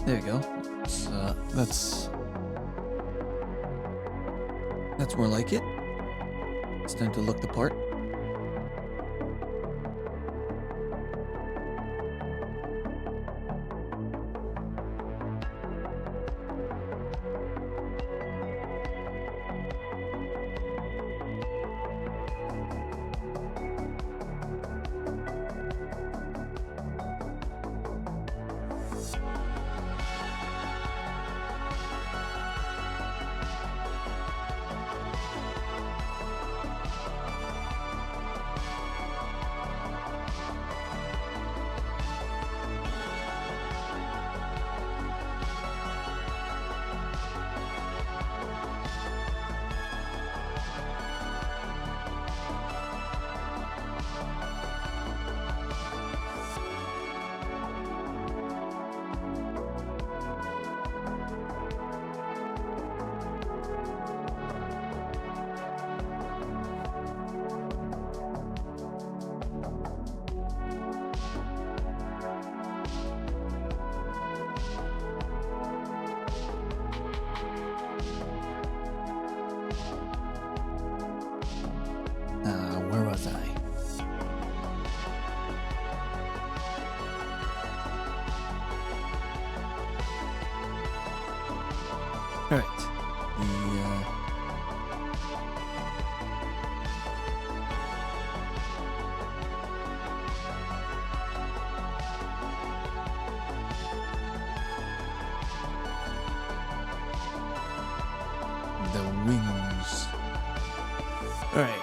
There you go. That's more like it. It's time to look the part. Where was I? All right. The wings. All right.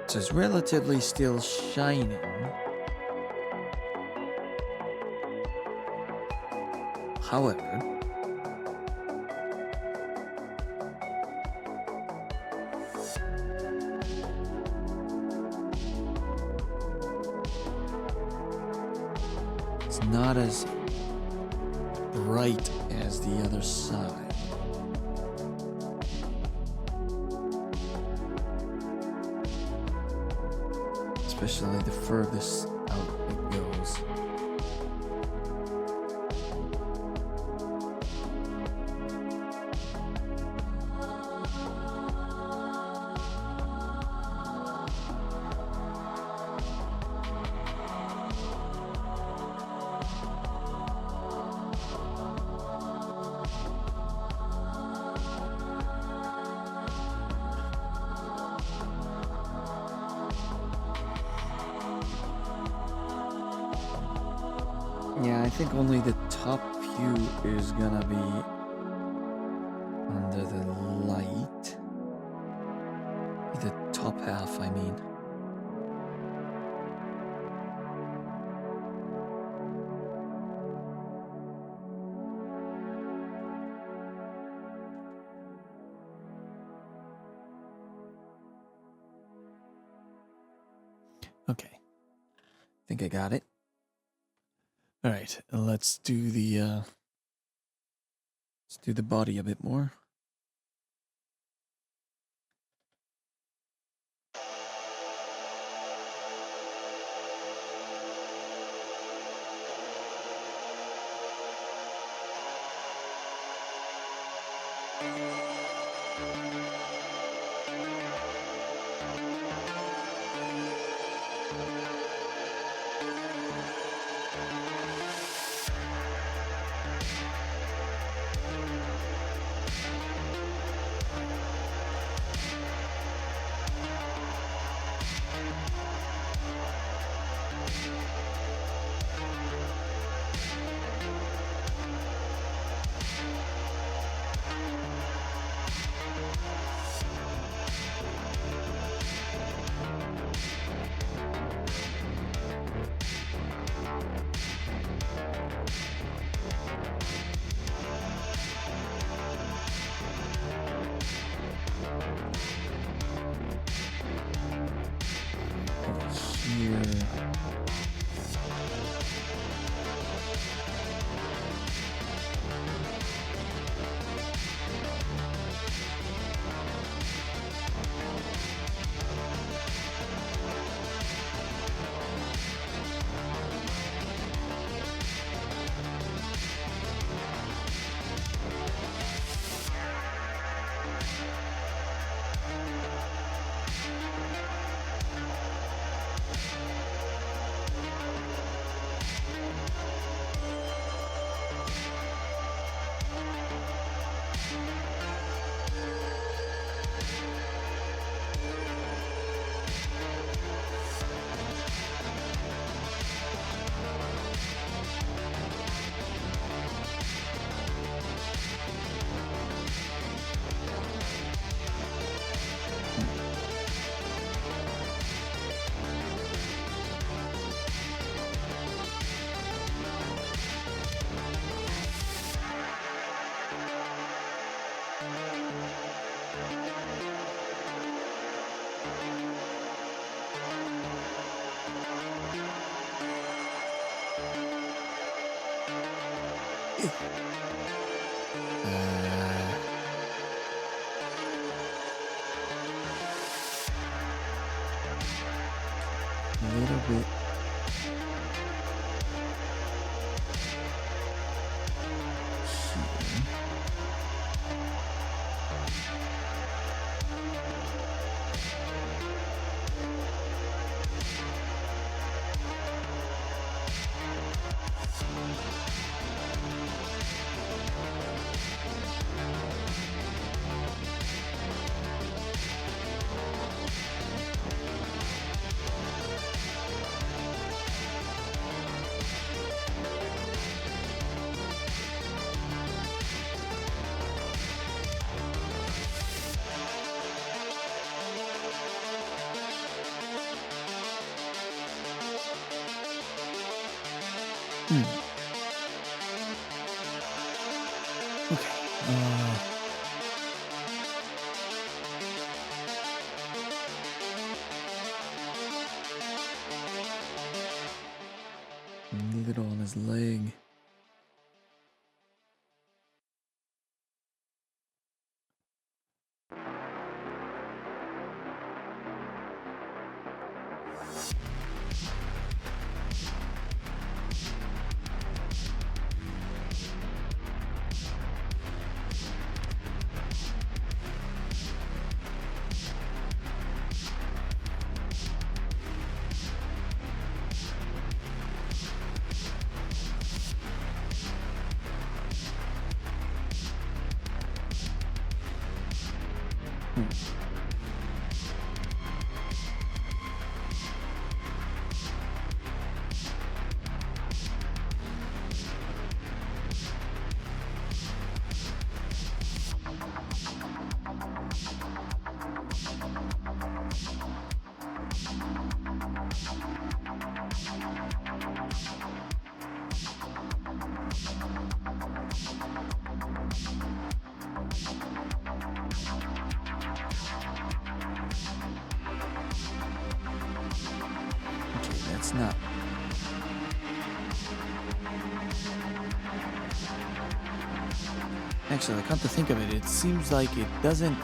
So it's relatively still shining. However, it's not as bright as the other side. Especially the furthest out it goes. Yeah, I think only the top view is gonna be under the light. The top half, I mean. Okay. Think I got it. All right. Let's do the body a bit more. Here. A little bit. Okay. Leave it on his leg. it's not. Actually, come to think of it, it seems like it doesn't.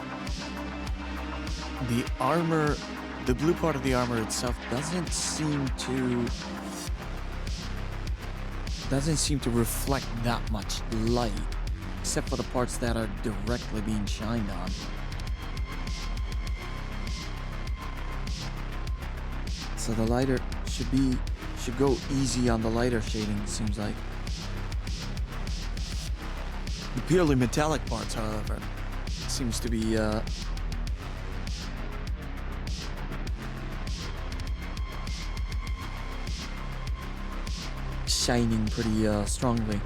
The armor, the blue part of the armor itself doesn't seem to reflect that much light, except for the parts that are directly being shined on. So the lighter should go easy on the lighter shading, it seems like. The purely metallic parts, however, seems to be shining pretty strongly.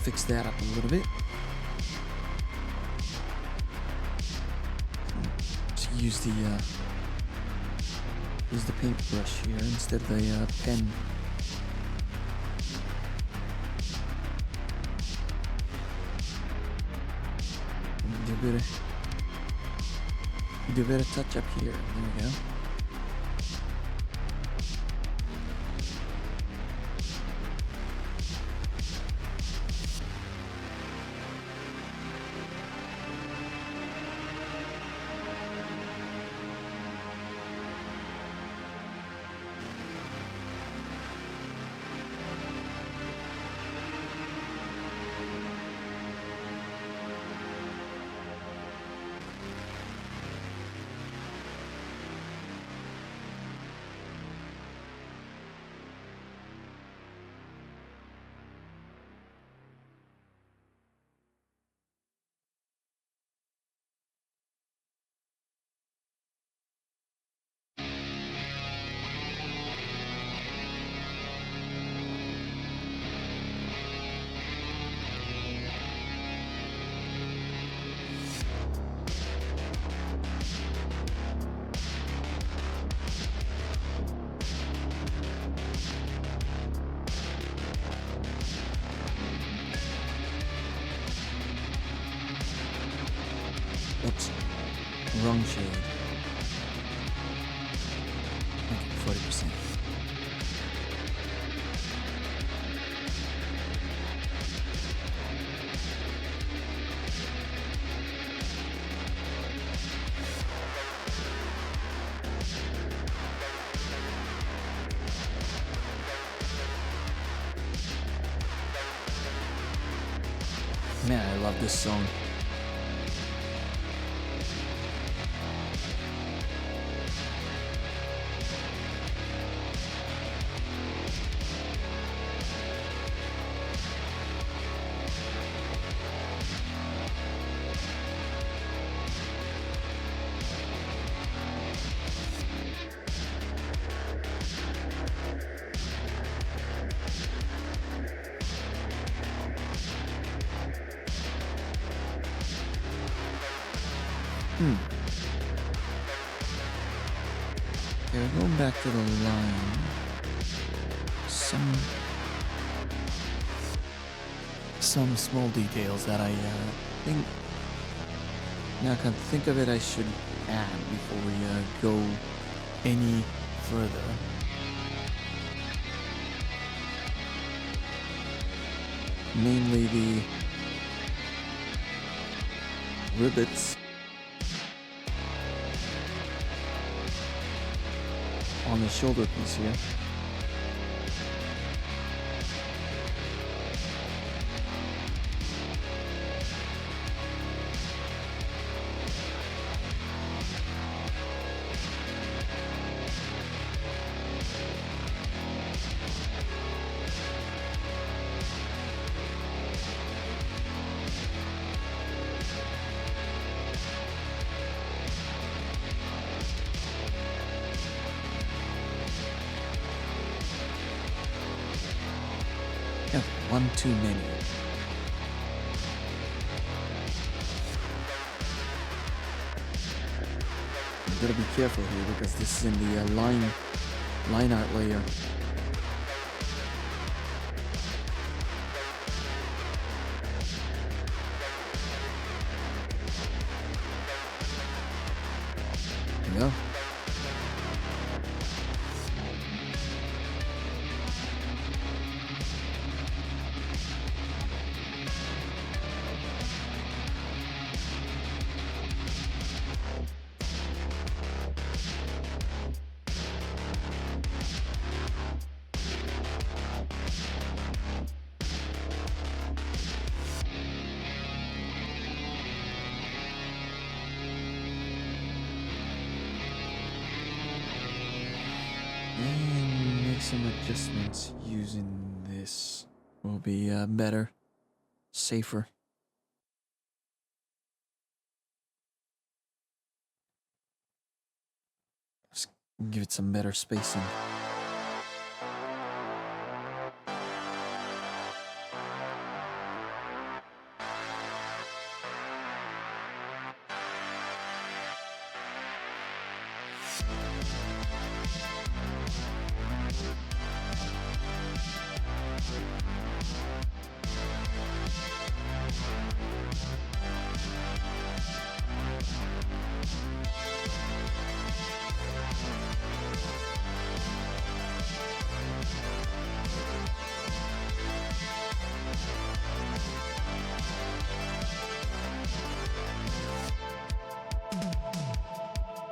Fix that up a little bit. Just use the paintbrush here instead of the pen. Do a bit of touch up here. There we go. Oops, wrong shade. Okay, 40%. Man, I love this song. Okay, we're going back to the line. Some small details that I think, now I can think of it, I should add before we go any further. mainly the rivets on the shoulder piece here. Yeah, one too many. You gotta be careful here because this is in the line art layer. There you go. And make some adjustments using this will be better, safer. Just give it some better spacing.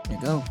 There you go.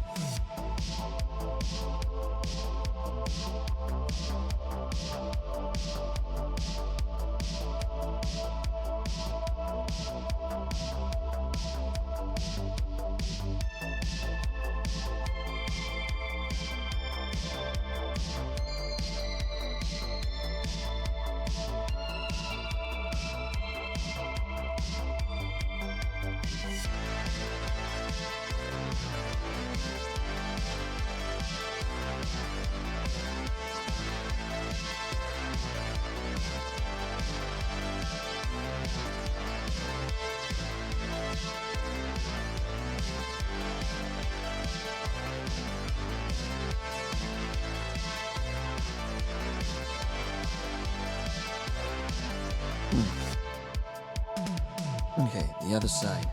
Okay, the other side.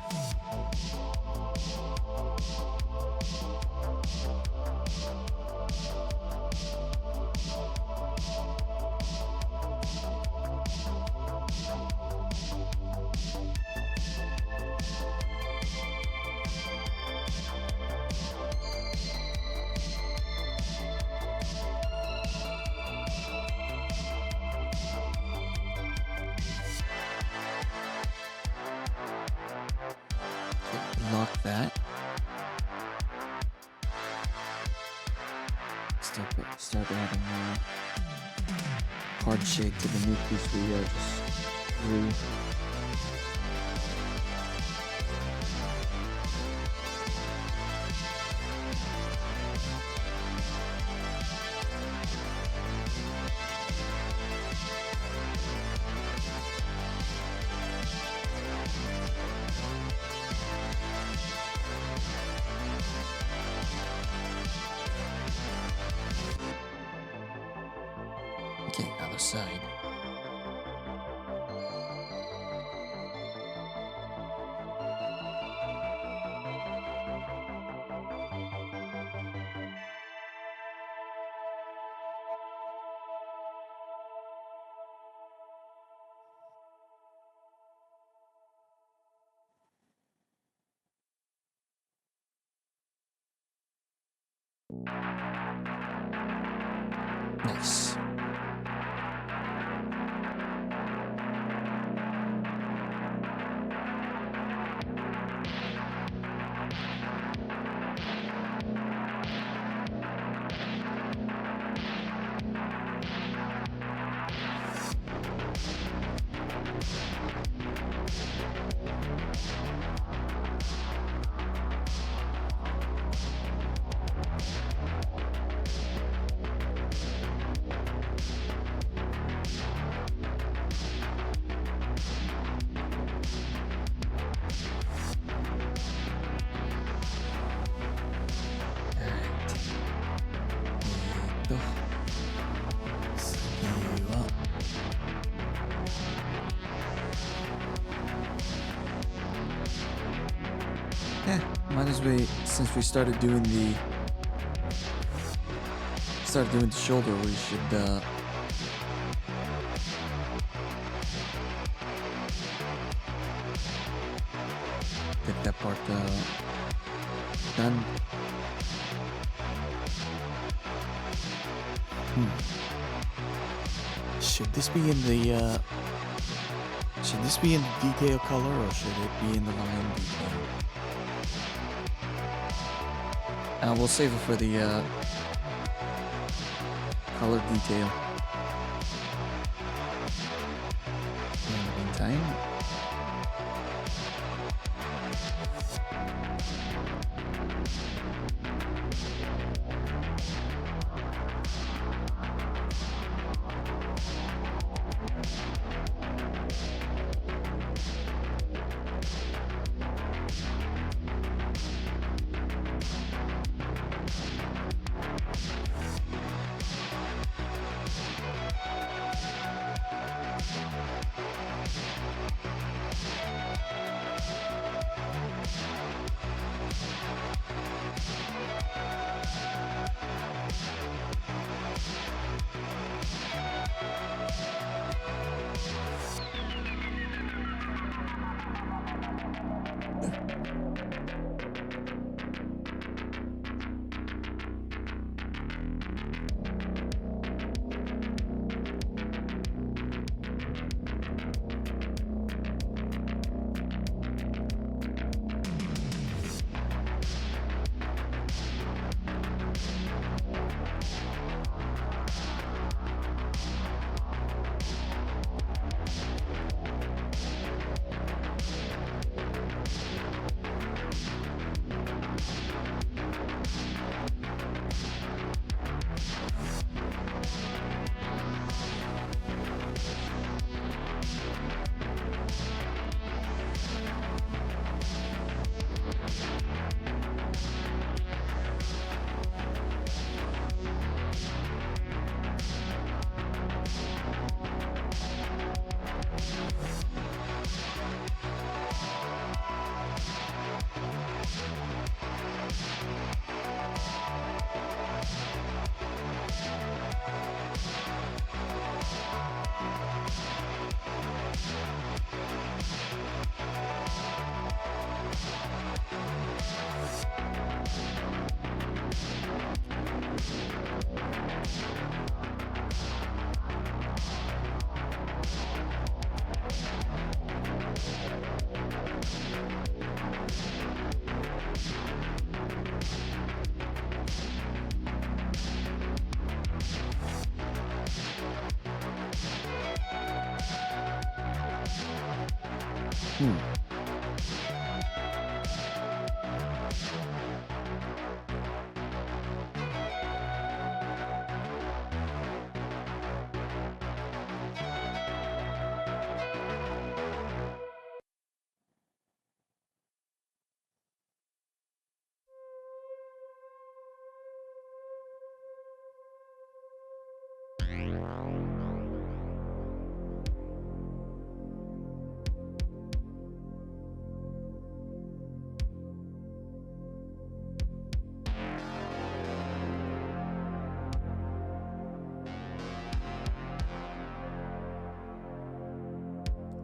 Lock that. Start adding hard shake to the new piece we just drew. Okay, other side. Nice. Might as well, since we started doing the shoulder, we should get that part done. Should this be in the detail color, or should it be in the line detail? We'll save it for the color detail. In the meantime,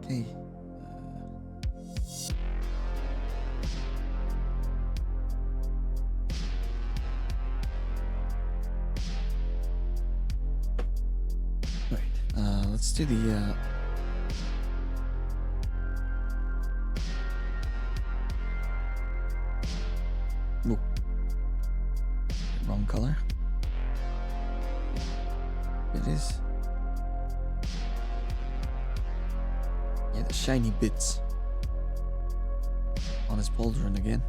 okay. let's do the whoa. Wrong color. It is. Yeah, the shiny bits on his pauldron again.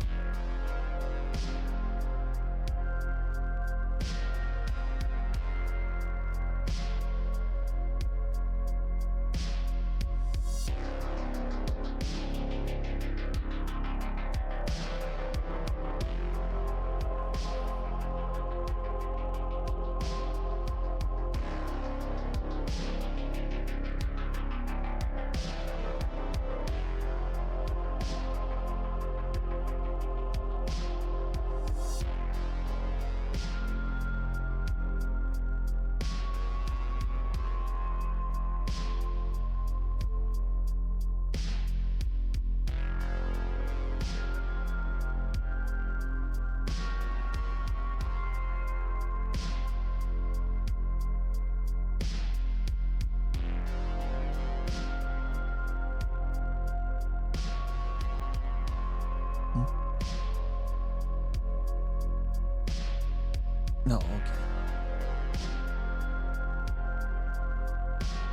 No, okay.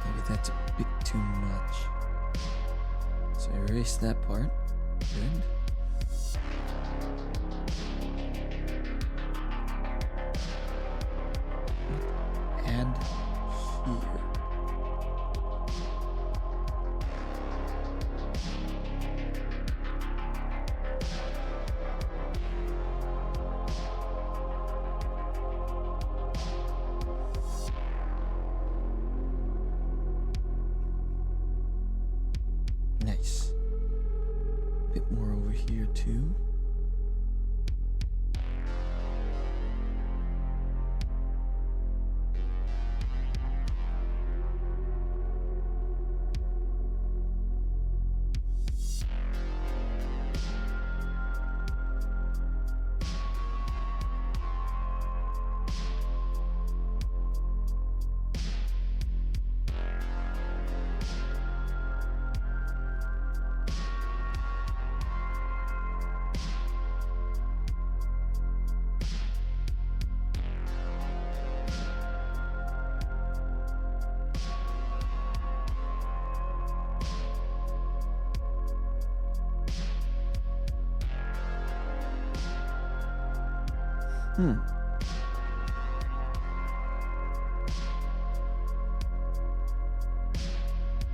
Maybe that's a bit too much. So erase that part. Good. And here. Nice. A bit more over here too.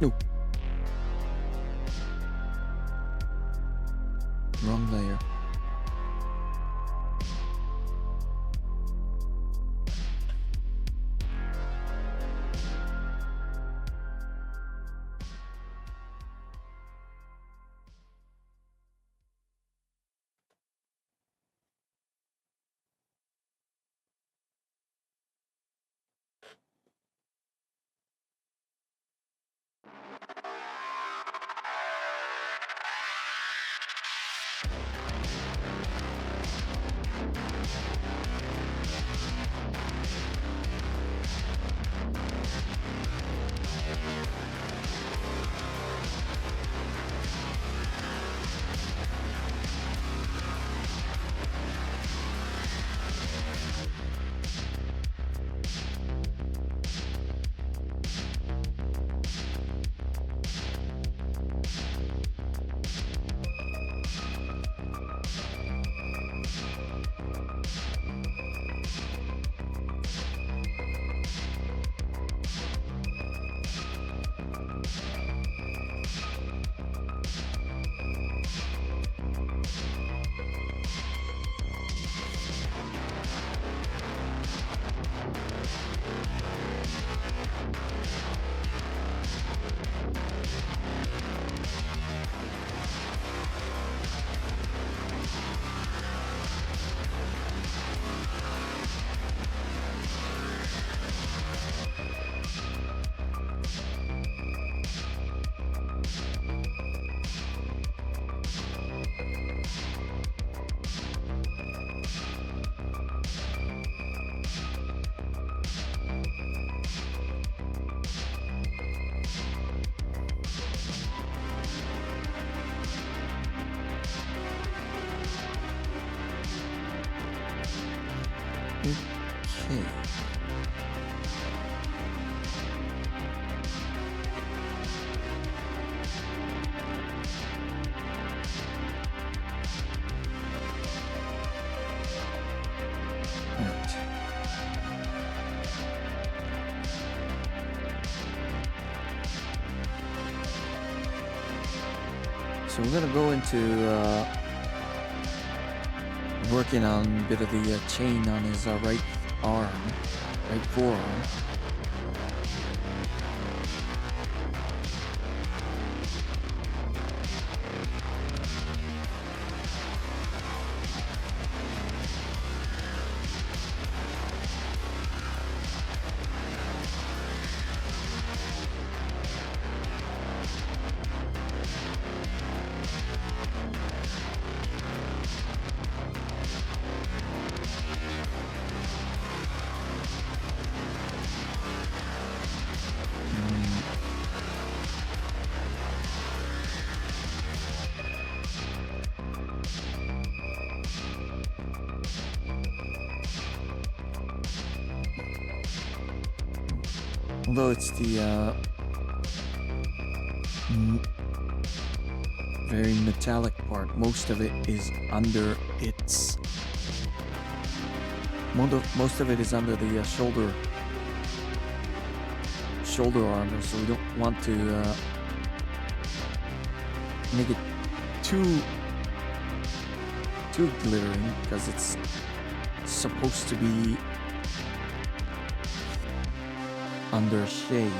No. Wrong layer. Okay. Right. So we're gonna go into working on a bit of the chain on his right forearm. Although it's the very metallic part, most of it is under its most of it is under the shoulder armor, so we don't want to make it too glittering because it's supposed to be under shade.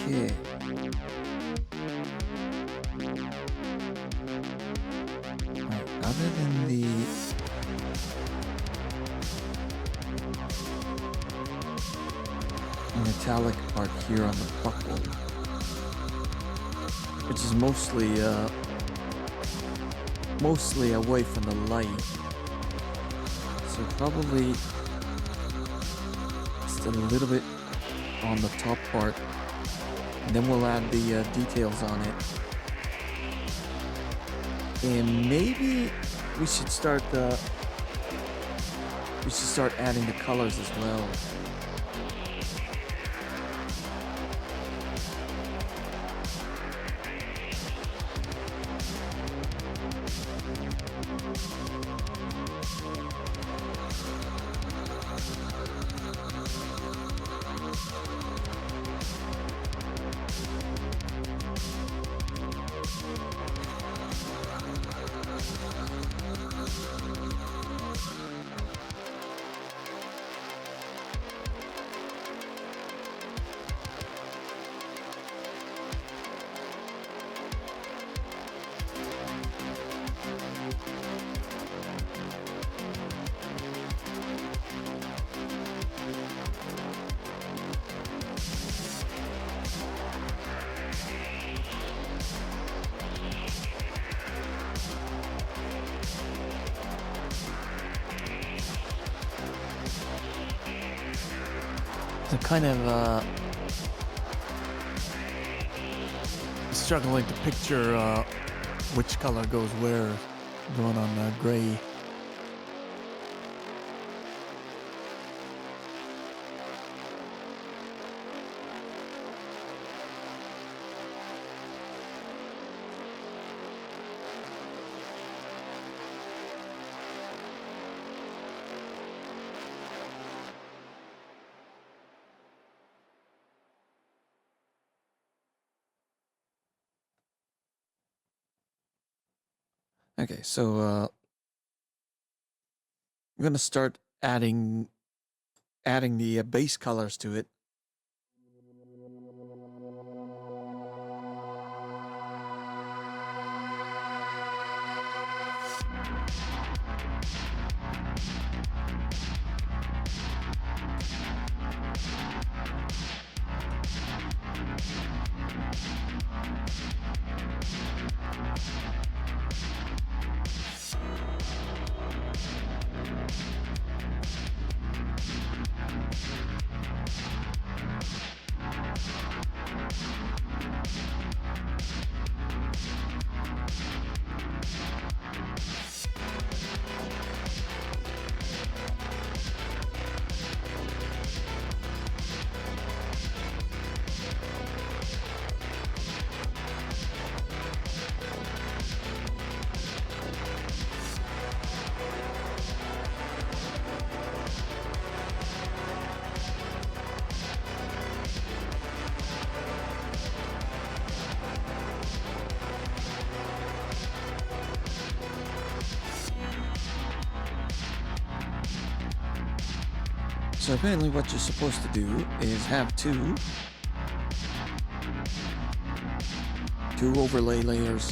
Okay. Right, other than the metallic part here on the buckle, which is mostly away from the light, so probably just a little bit on the top part, and then we'll add the details on it. And maybe we should start adding the colors as well. So kind of struggling to picture which color goes where, going on gray. Okay, so I'm gonna start adding the base colors to it. So apparently what you're supposed to do is have two overlay layers.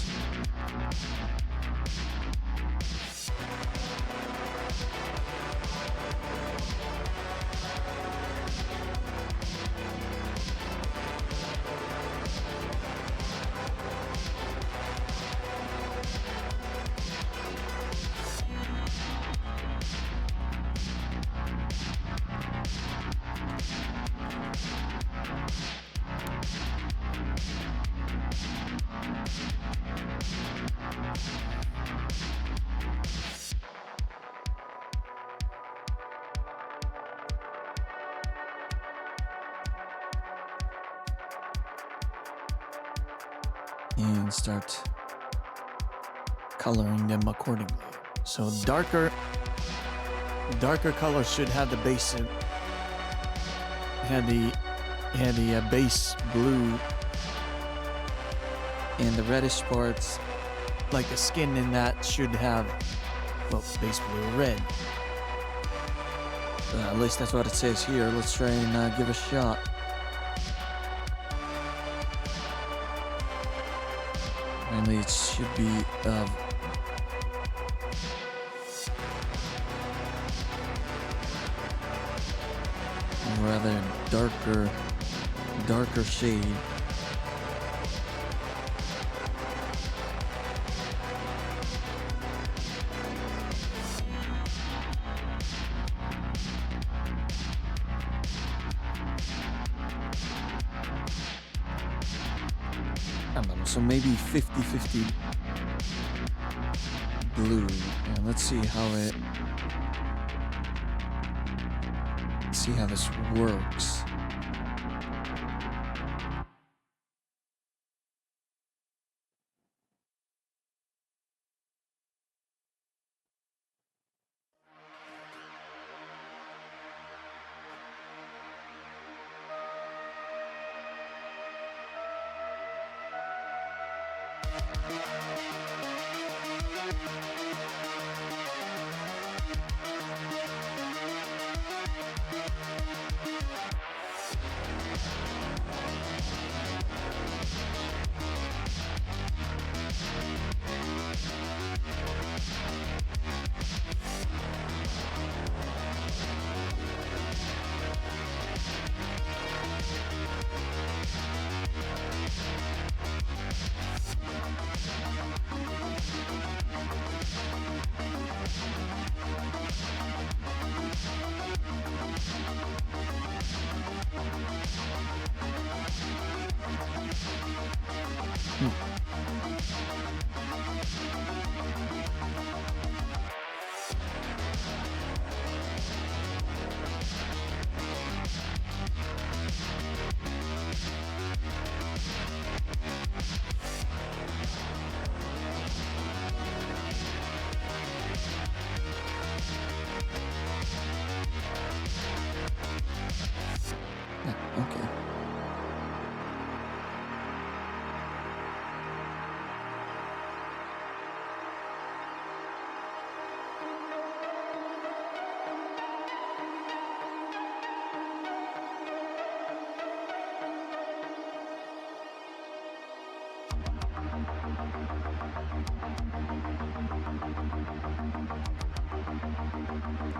and start coloring them accordingly. So darker colors should have the base base blue, and the reddish parts, like the skin in that should have, well, base blue or red. at least that's what it says here. Let's try and give a shot. Apparently it should be rather darker shade. I don't know, so maybe 50-50 blue. And let's see how this works. Okay.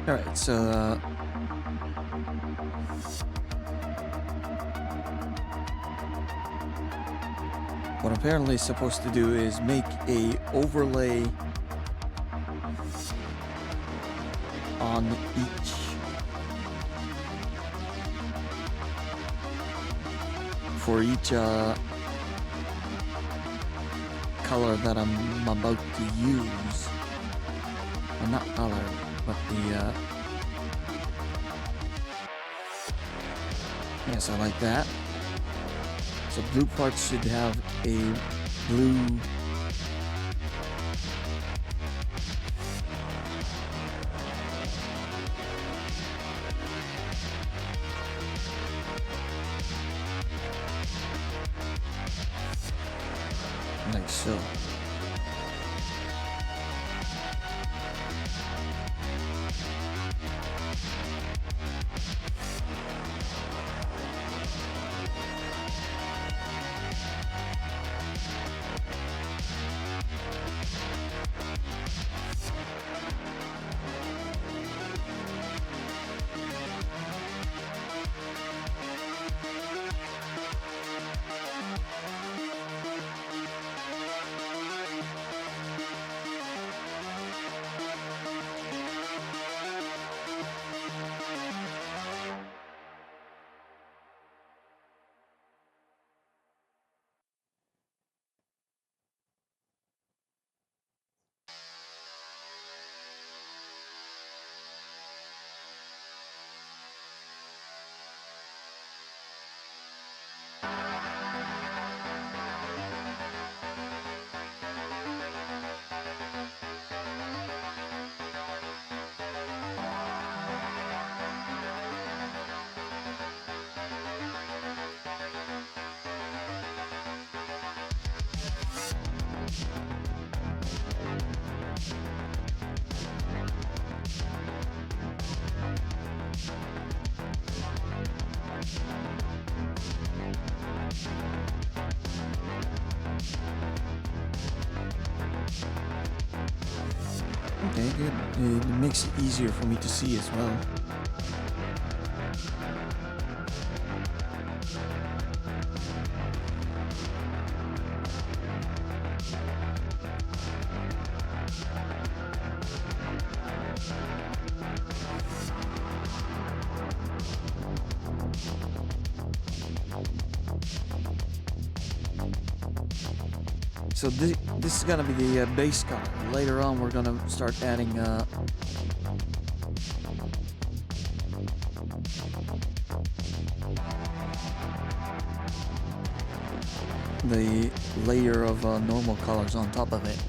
All right, so what I'm apparently supposed to do is make a overlay on each color that I'm about to use. Well, not color, but yes, I like that. So blue parts should have a blue like so. Okay, good. It makes it easier for me to see as well. So this is gonna be the base color. Later on, we're gonna start adding the layer of normal colors on top of it.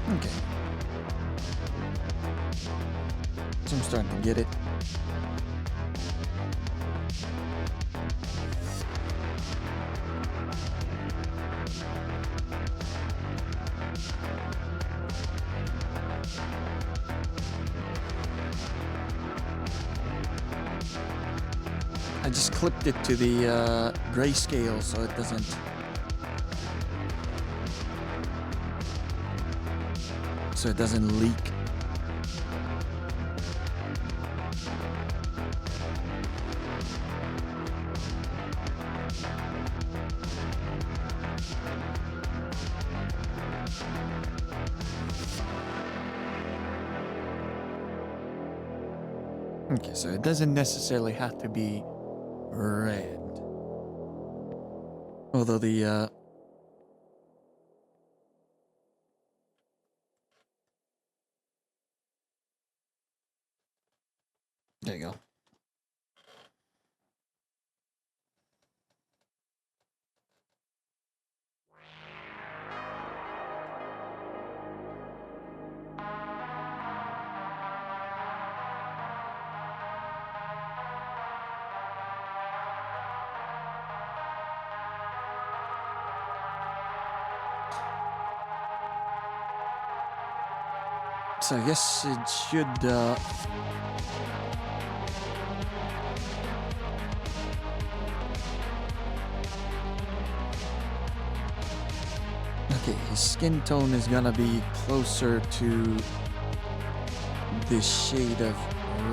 Okay. So I'm starting to get it. I just clipped it to the grayscale so it doesn't leak. Okay, so it doesn't necessarily have to be red. Although the there you go. So I guess it should okay, his skin tone is gonna be closer to this shade of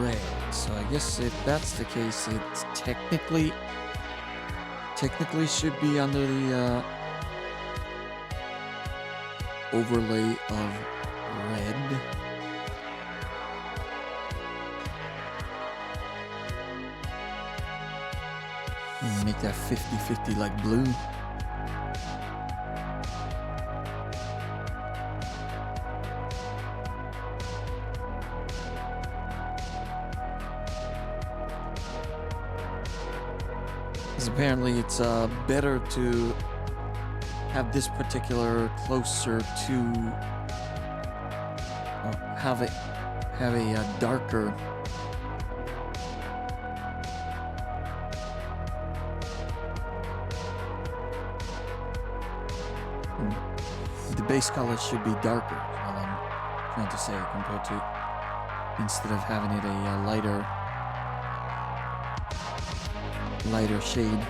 red. So I guess if that's the case, it's technically should be under the overlay of red. Make that 50-50 like blue. Because apparently it's better to have this particular closer to have a darker the base color should be darker, is what I'm trying to say, compared to instead of having it a lighter shade.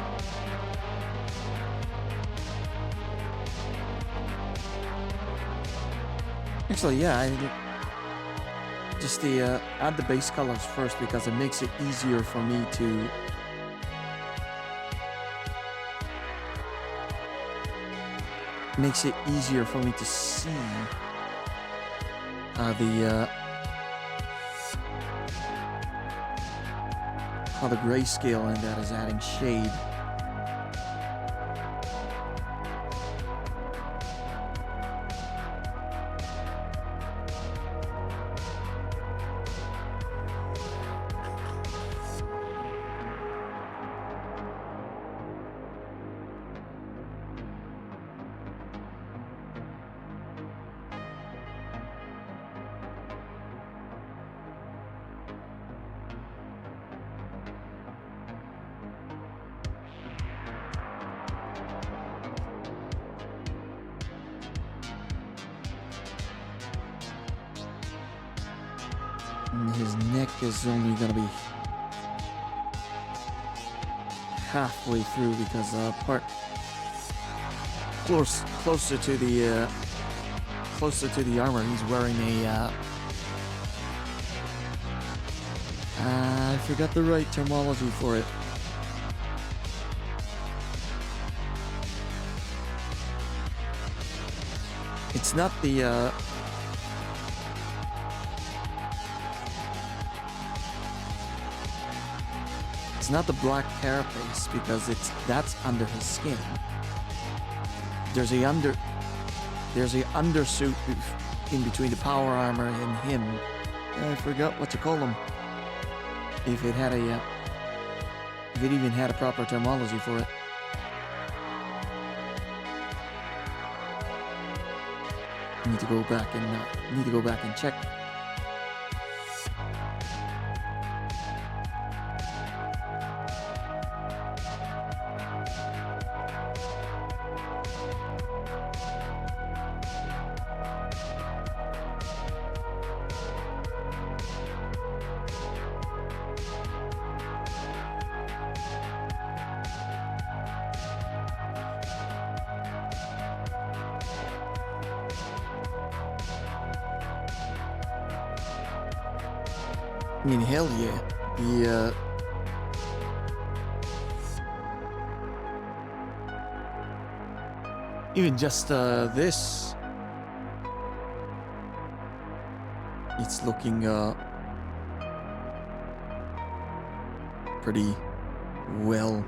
Actually, yeah, I just add the base colors first because it makes it easier for me to see how the grayscale in that is adding shade. And his neck is only gonna be halfway through because part closer to the armor, he's wearing a I forgot the right terminology for it. It's not the it's not the black carapace because that's under his skin. There's a undersuit in between the power armor and him. I forgot what to call him. If it even had a proper terminology for it. Need to go back and check. I mean, hell yeah. Even just this, it's looking pretty well.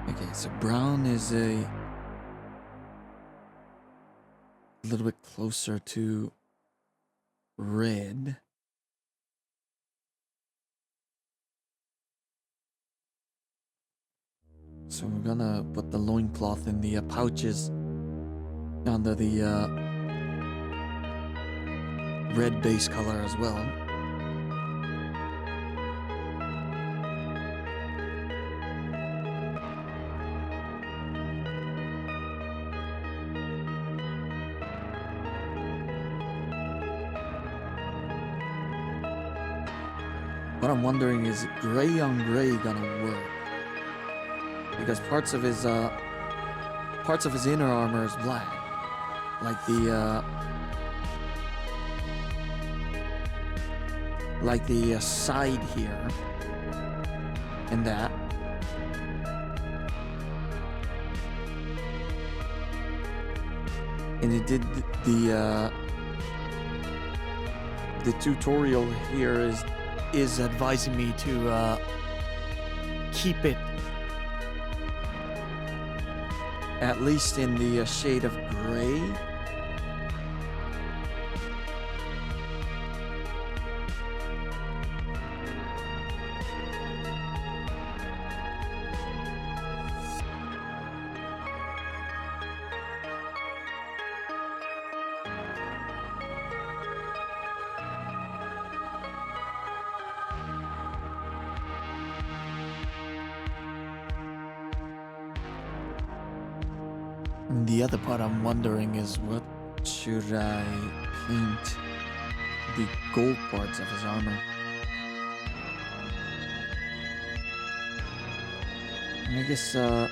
Okay, so brown is a little bit closer to red. So we're gonna put the loincloth in the pouches under the red base color as well. What I'm wondering is gray on gray gonna work? Because parts of his inner armor is black, like the side here, and that. And it did the tutorial here is advising me to keep it at least in the shade of gray. The other part I'm wondering is what should I paint the gold parts of his armor? I guess, the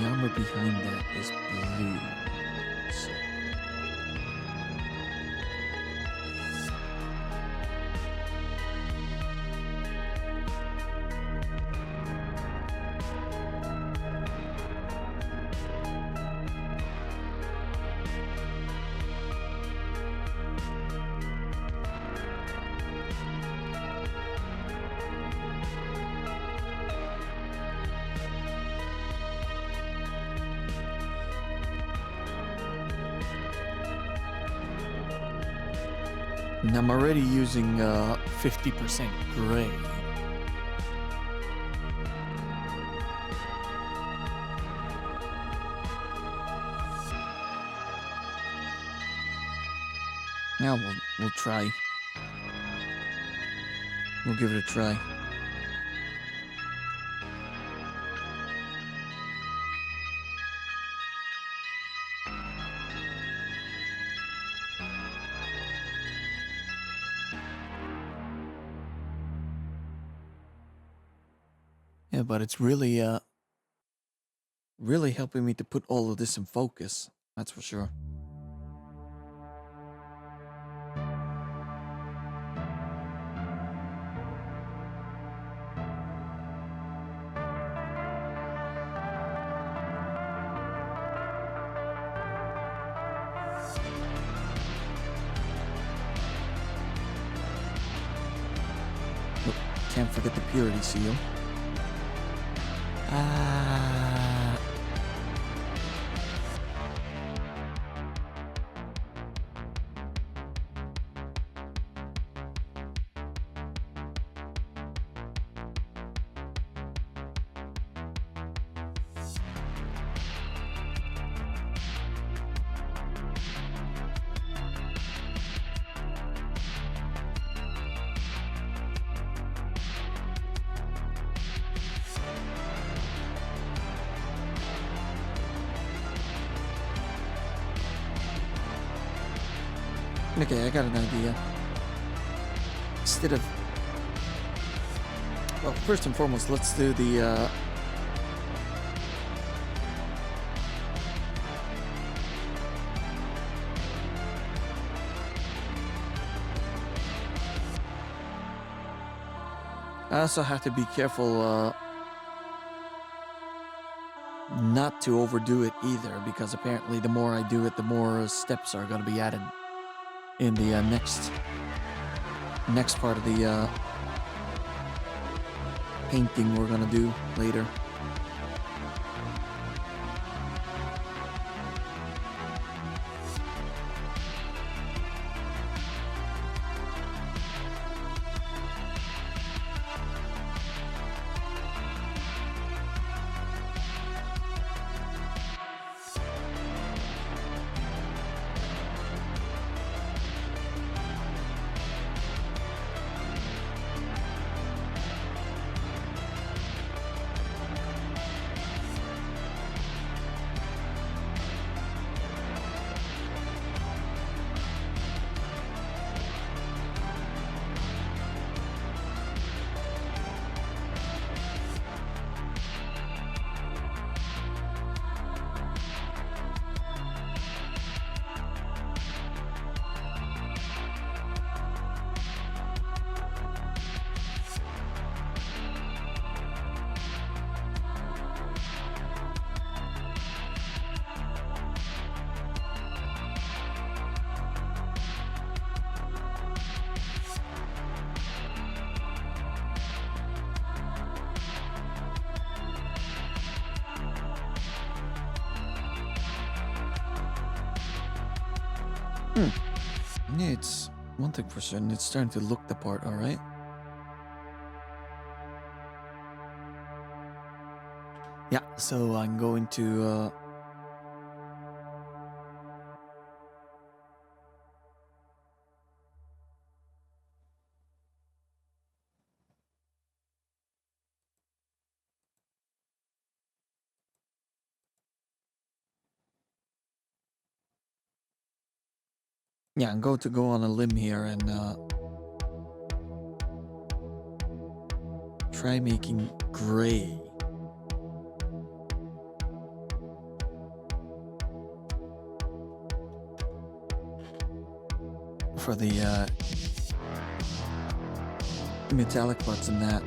armor behind that is blue. So and I'm already using 50% gray. Now we'll try. We'll give it a try. Yeah, but it's really helping me to put all of this in focus. That's for sure. Oh, can't forget the purity seal. Okay, I got an idea. Instead of... Well, first and foremost, let's do the... I also have to be careful not to overdo it either, because apparently the more I do it, the more steps are going to be added in the next part of the painting we're gonna do later. Yeah, it's one thing for certain. It's starting to look the part, all right. Yeah, so I'm going to Yeah, I'm going to go on a limb here and try making gray. For the metallic parts in that.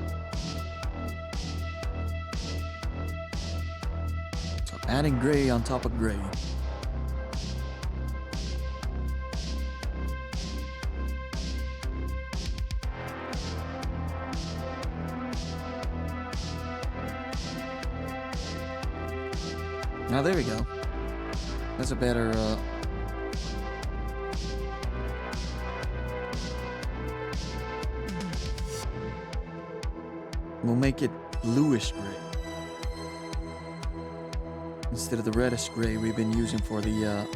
So adding gray on top of gray. Now there we go. That's a better we'll make it bluish gray instead of the reddish gray we've been using for the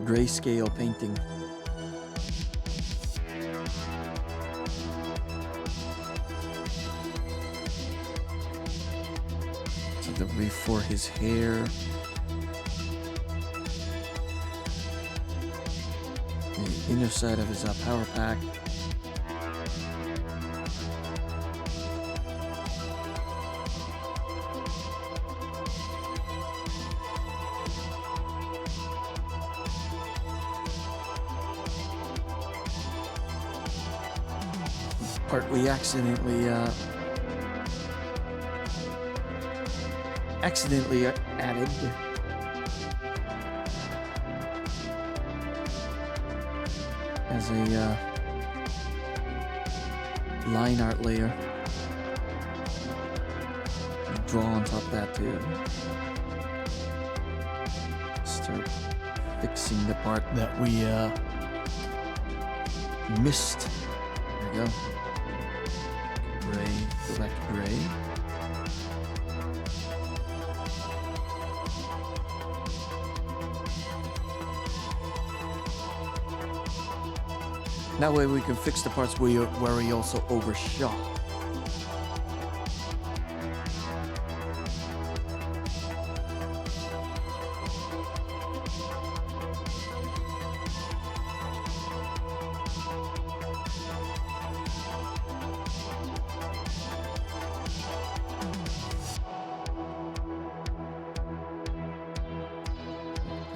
grayscale painting. So that'll be for his hair. The inner side of his power pack. Part we accidentally added. As a line art layer. Draw on top of that too. Start fixing the part that we missed. There we go. Gray, go back to gray. That way we can fix the parts where we also overshot.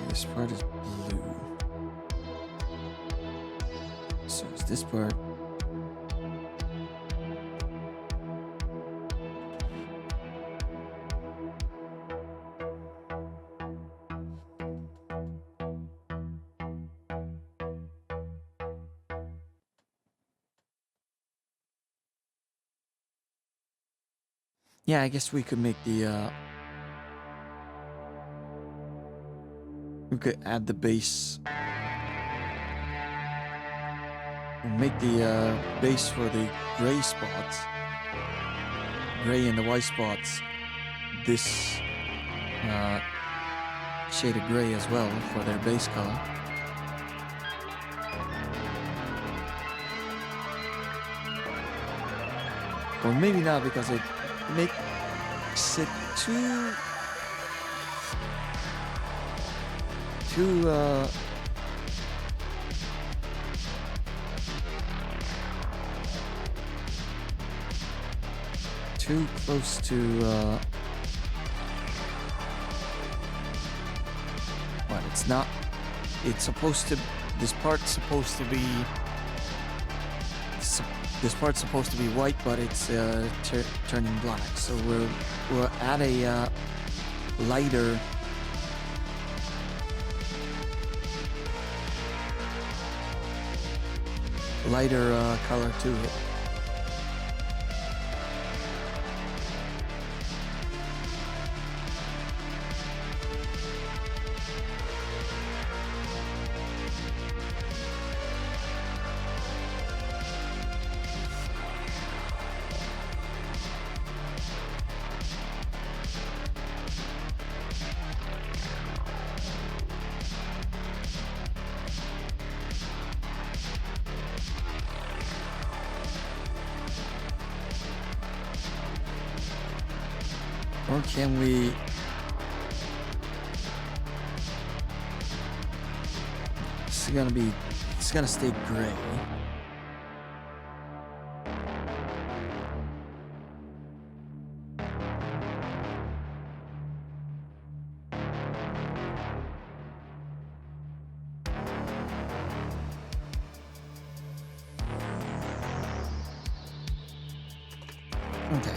This part is blue. So is this part. Yeah, I guess we could make the we could add the base. We'll make the base for the gray spots, gray and the white spots, this shade of gray as well for their base color. Or maybe not, because it makes it too close to but it's not. It's supposed to. This part's supposed to be. This part's supposed to be white, but it's turning black. So we'll add a lighter. Color to it. Or can we It's gonna stay gray. Okay.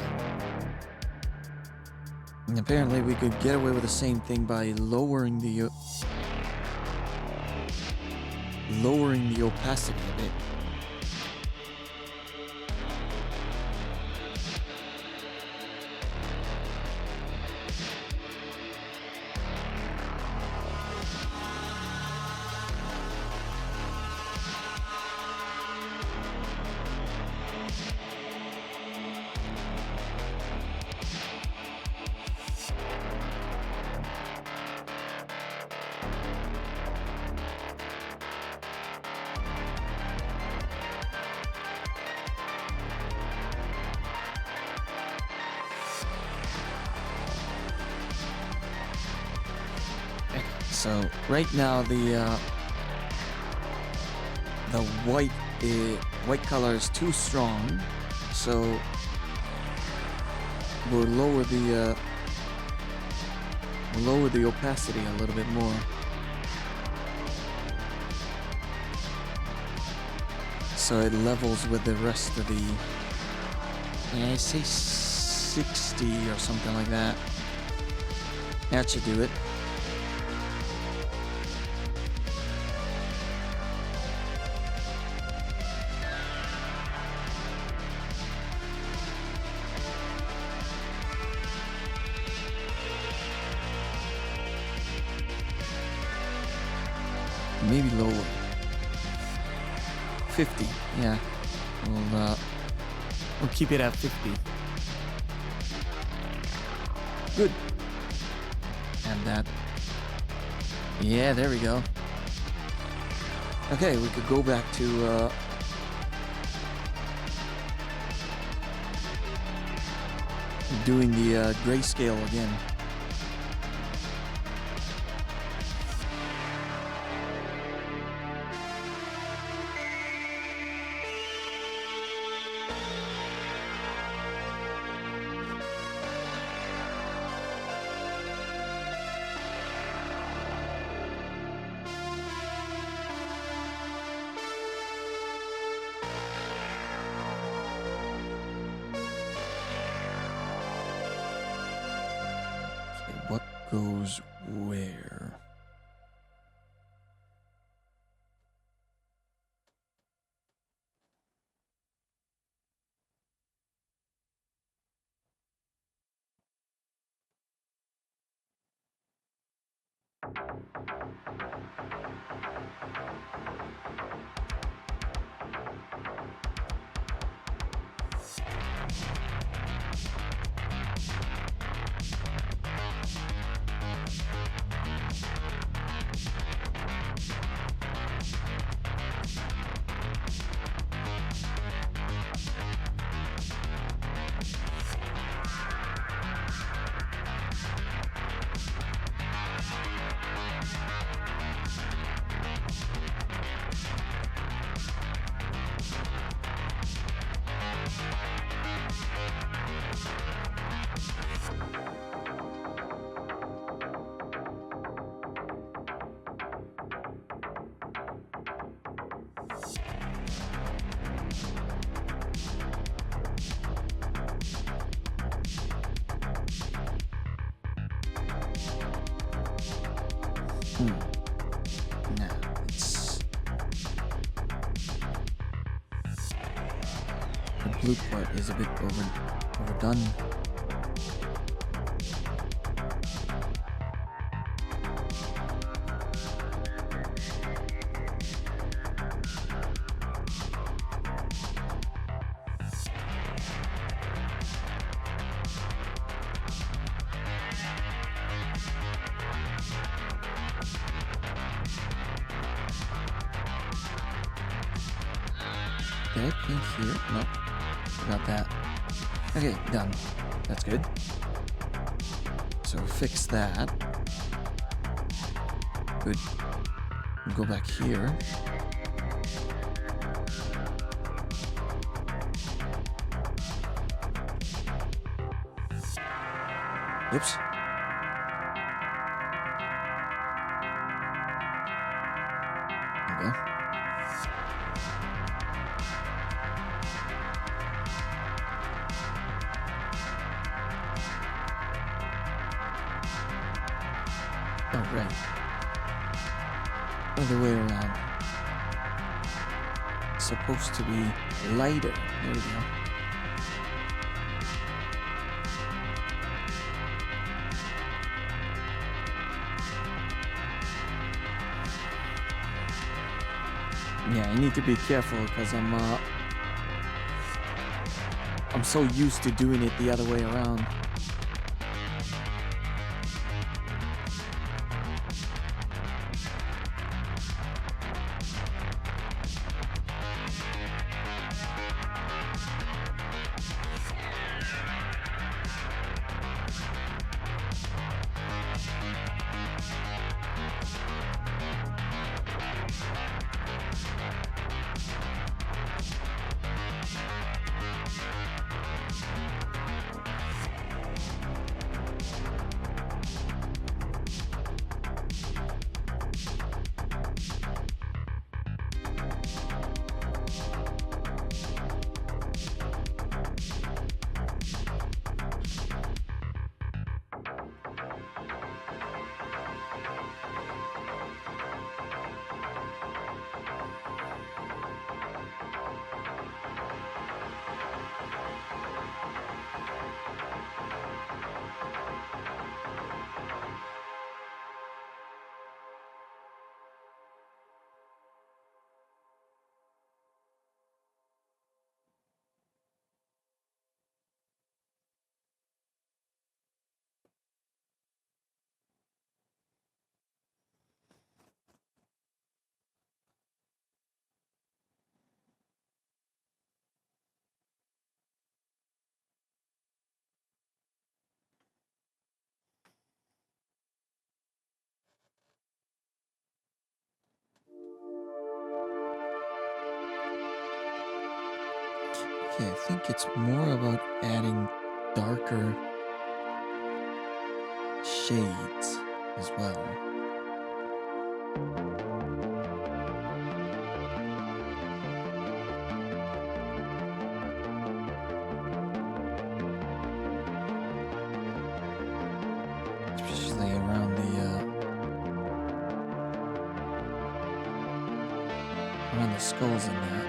And apparently we could get away with the same thing by lowering the opacity a bit. So right now the white color is too strong, so we'll lower the opacity a little bit more. So it levels with the rest of the, I say 60 or something like that. That should do it. Maybe lower. 50, yeah. We'll keep it at 50. Good. And that. Yeah, there we go. Okay, we could go back to doing the grayscale again. What goes where? Now it's the blue part is a bit overdone. Did I paint here? Nope. Forgot that. Okay, done. That's good. So fix that. Good. Go back here. Oops. There we go. Oh, right. Other way around. It's supposed to be lighter. There we go. Yeah, I need to be careful because I'm so used to doing it the other way around. Okay, I think it's more about adding darker shades as well. Especially around the skulls in that.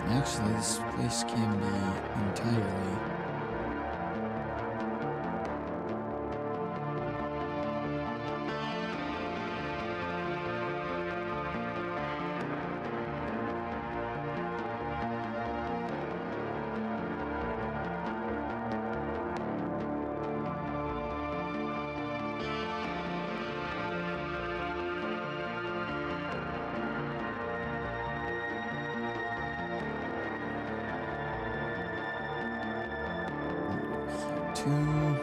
Actually, this place can be entirely two.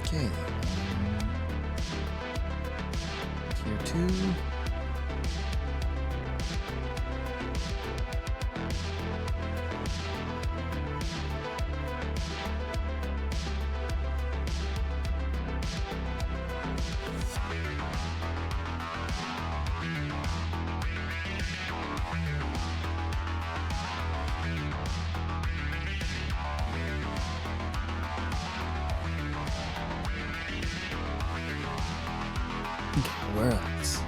Okay. Tier 2. Where else?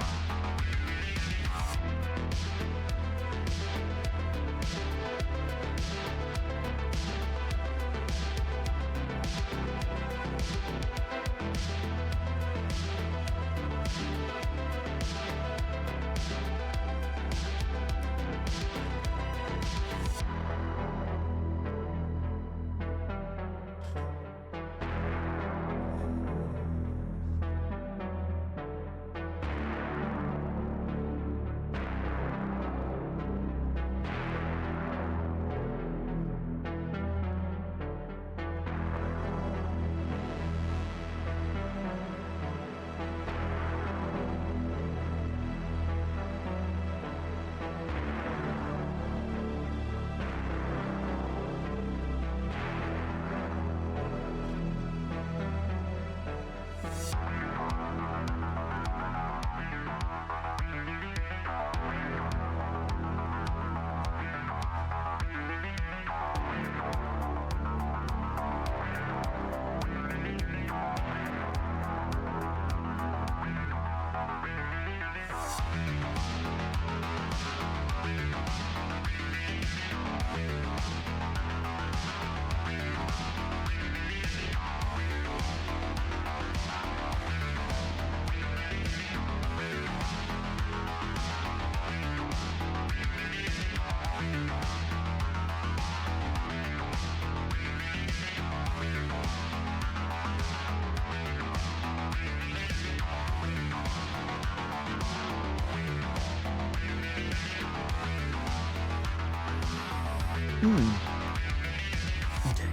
Okay.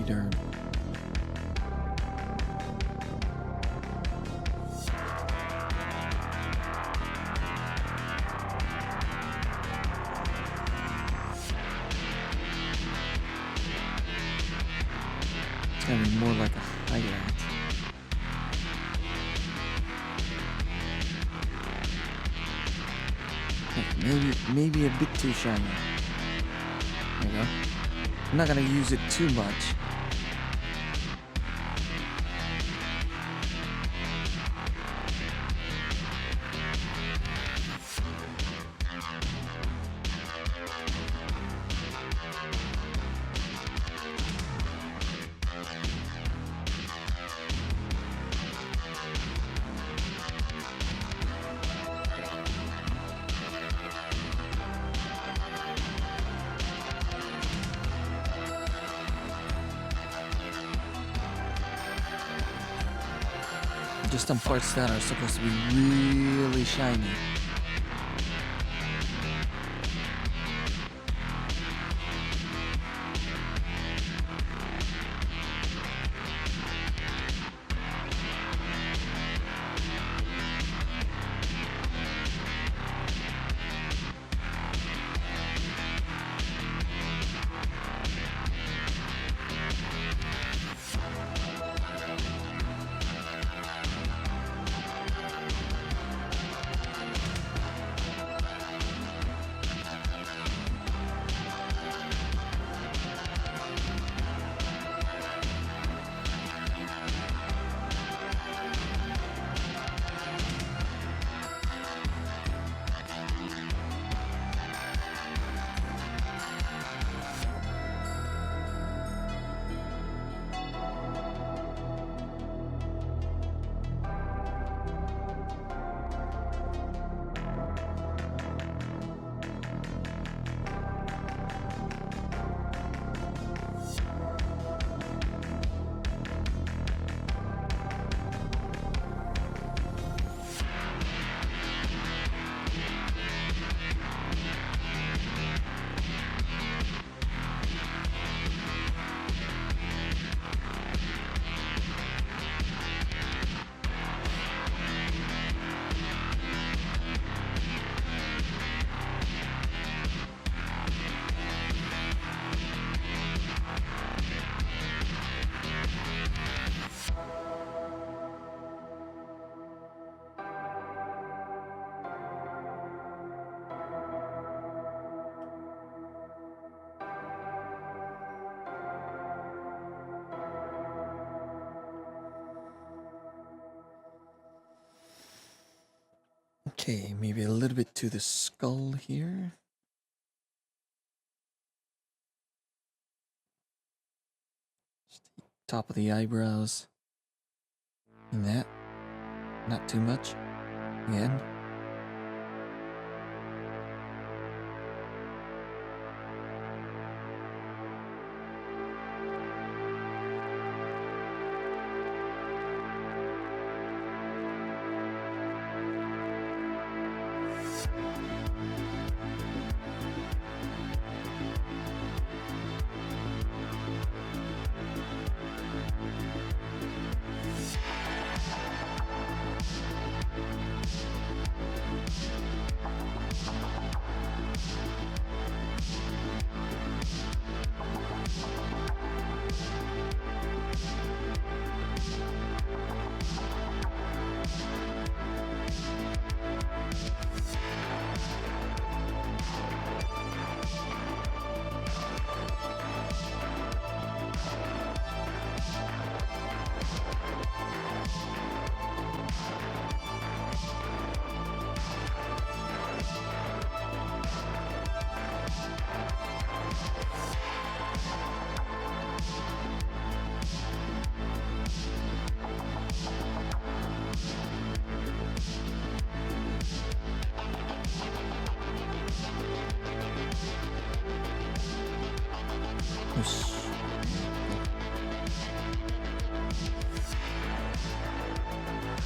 either. It's gonna be more like a highlight. Maybe a bit too shiny. There you go. I'm not gonna use it too much. Just some parts that are supposed to be really shiny. Okay, maybe a little bit to the skull here. Just the top of the eyebrows. And that. Not too much. Again.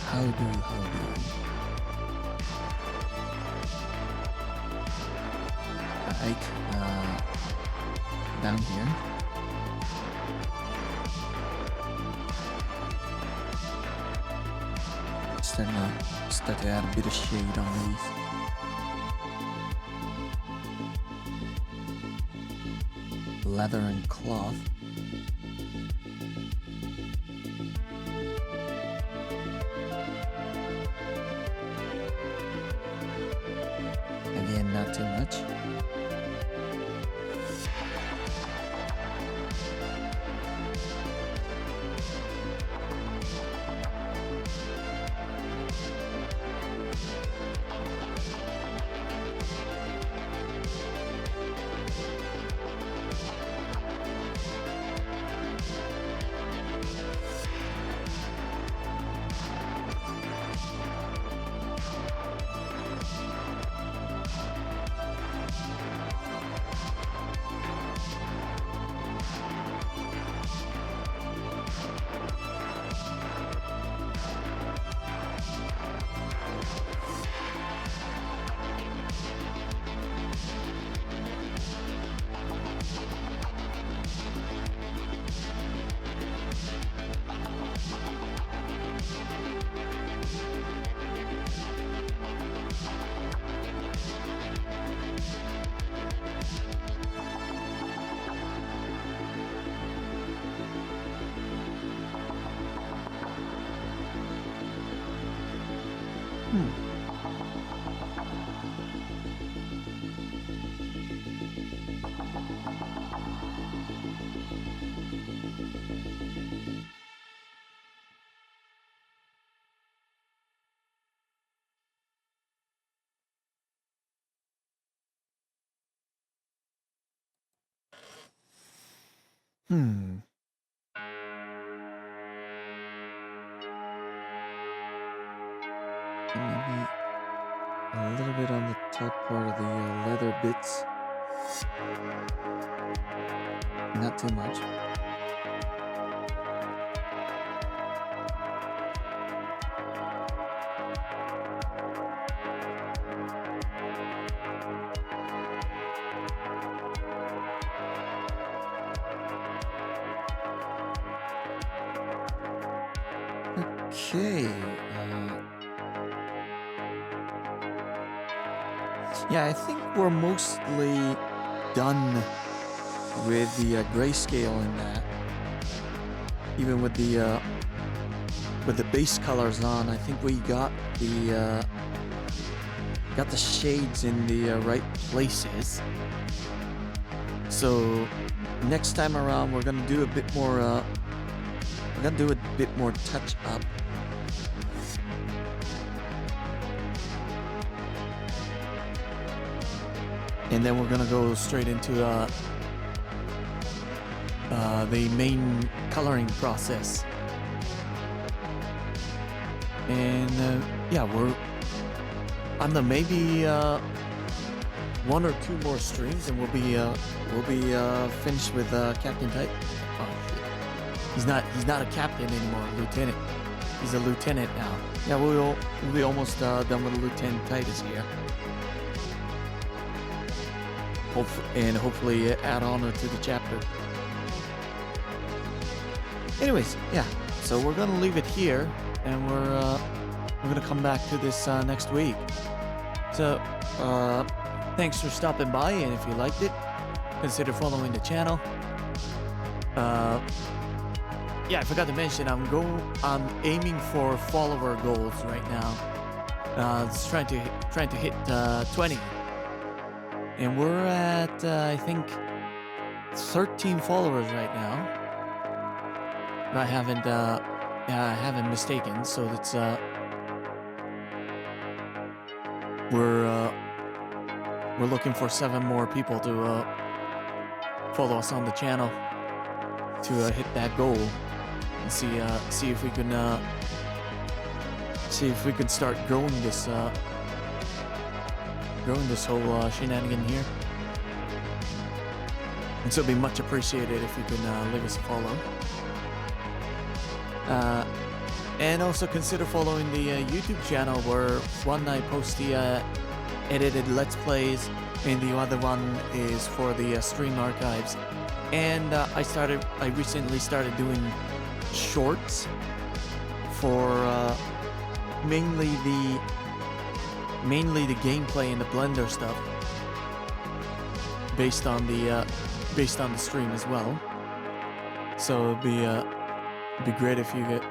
How do right down here. start to add a bit of shade on these. Leather and cloth. Again, not too much. Maybe a little bit on the top part of the leather bits. Not too much. Okay. Yeah, I think we're mostly done with the grayscale in that. Even with the base colors on, I think we got the shades in the right places. So next time around, we're gonna do a bit more. We're gonna do a bit more touch up. And then we're gonna go straight into the main coloring process. And yeah, on the maybe one or two more streams, and we'll be finished with Captain Titus. Oh shit, he's not a captain anymore, lieutenant. He's a lieutenant now. Yeah, we'll be almost done with Lieutenant Titus here. And hopefully add honor to the chapter. Anyways, yeah, so we're gonna leave it here, and we're gonna come back to this next week. So thanks for stopping by, and if you liked it, consider following the channel. Yeah, I forgot to mention, I'm aiming for follower goals right now. Just trying to hit 20. And we're at, I think, 13 followers right now. If I haven't mistaken. So it's we're looking for 7 more people to follow us on the channel to hit that goal, and see if we can start growing this. Growing this whole shenanigan here. And so it'd be much appreciated if you can leave us a follow. And also consider following the YouTube channel, where one I post the edited Let's Plays, and the other one is for the stream archives. And I recently started doing shorts for mainly the gameplay and the Blender stuff based on the stream as well. So it'd be great if you could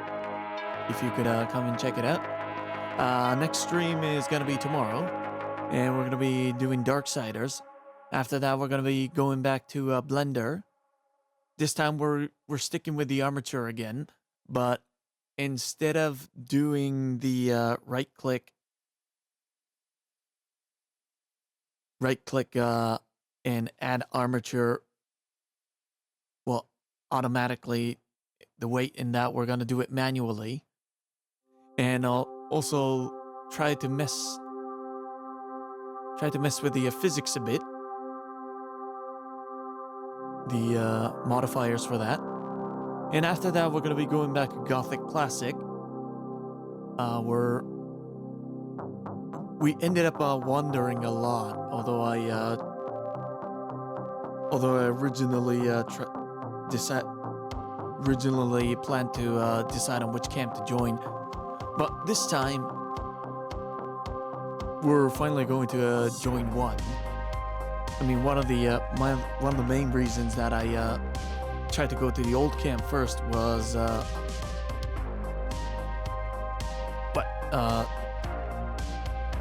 come and check it out. Next stream is gonna be tomorrow, and we're gonna be doing Darksiders. After that, we're gonna be going back to Blender. This time we're sticking with the armature again, but instead of doing the right click and add armature, well, automatically, the weight in that, we're gonna do it manually. And I'll also try to mess with the physics a bit, the modifiers for that. And after that, we're gonna be going back to Gothic Classic. We ended up wandering a lot, although I originally planned to decide on which camp to join, but this time we're finally going to join one. I mean, one of the main reasons that I tried to go to the old camp first was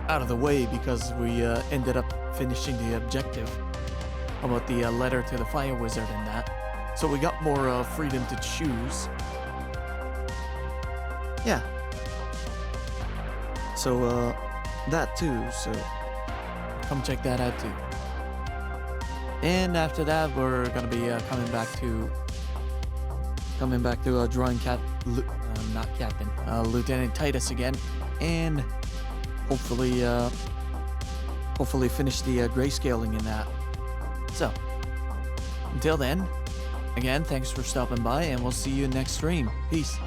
out of the way, because we ended up finishing the objective about the letter to the fire wizard and that, so we got more freedom to choose. Yeah, so that too, so come check that out too. And after that, we're gonna be coming back to drawing Lieutenant Titus again, and hopefully finish the grayscaling in that. So until then, again, thanks for stopping by, and we'll see you next stream. Peace.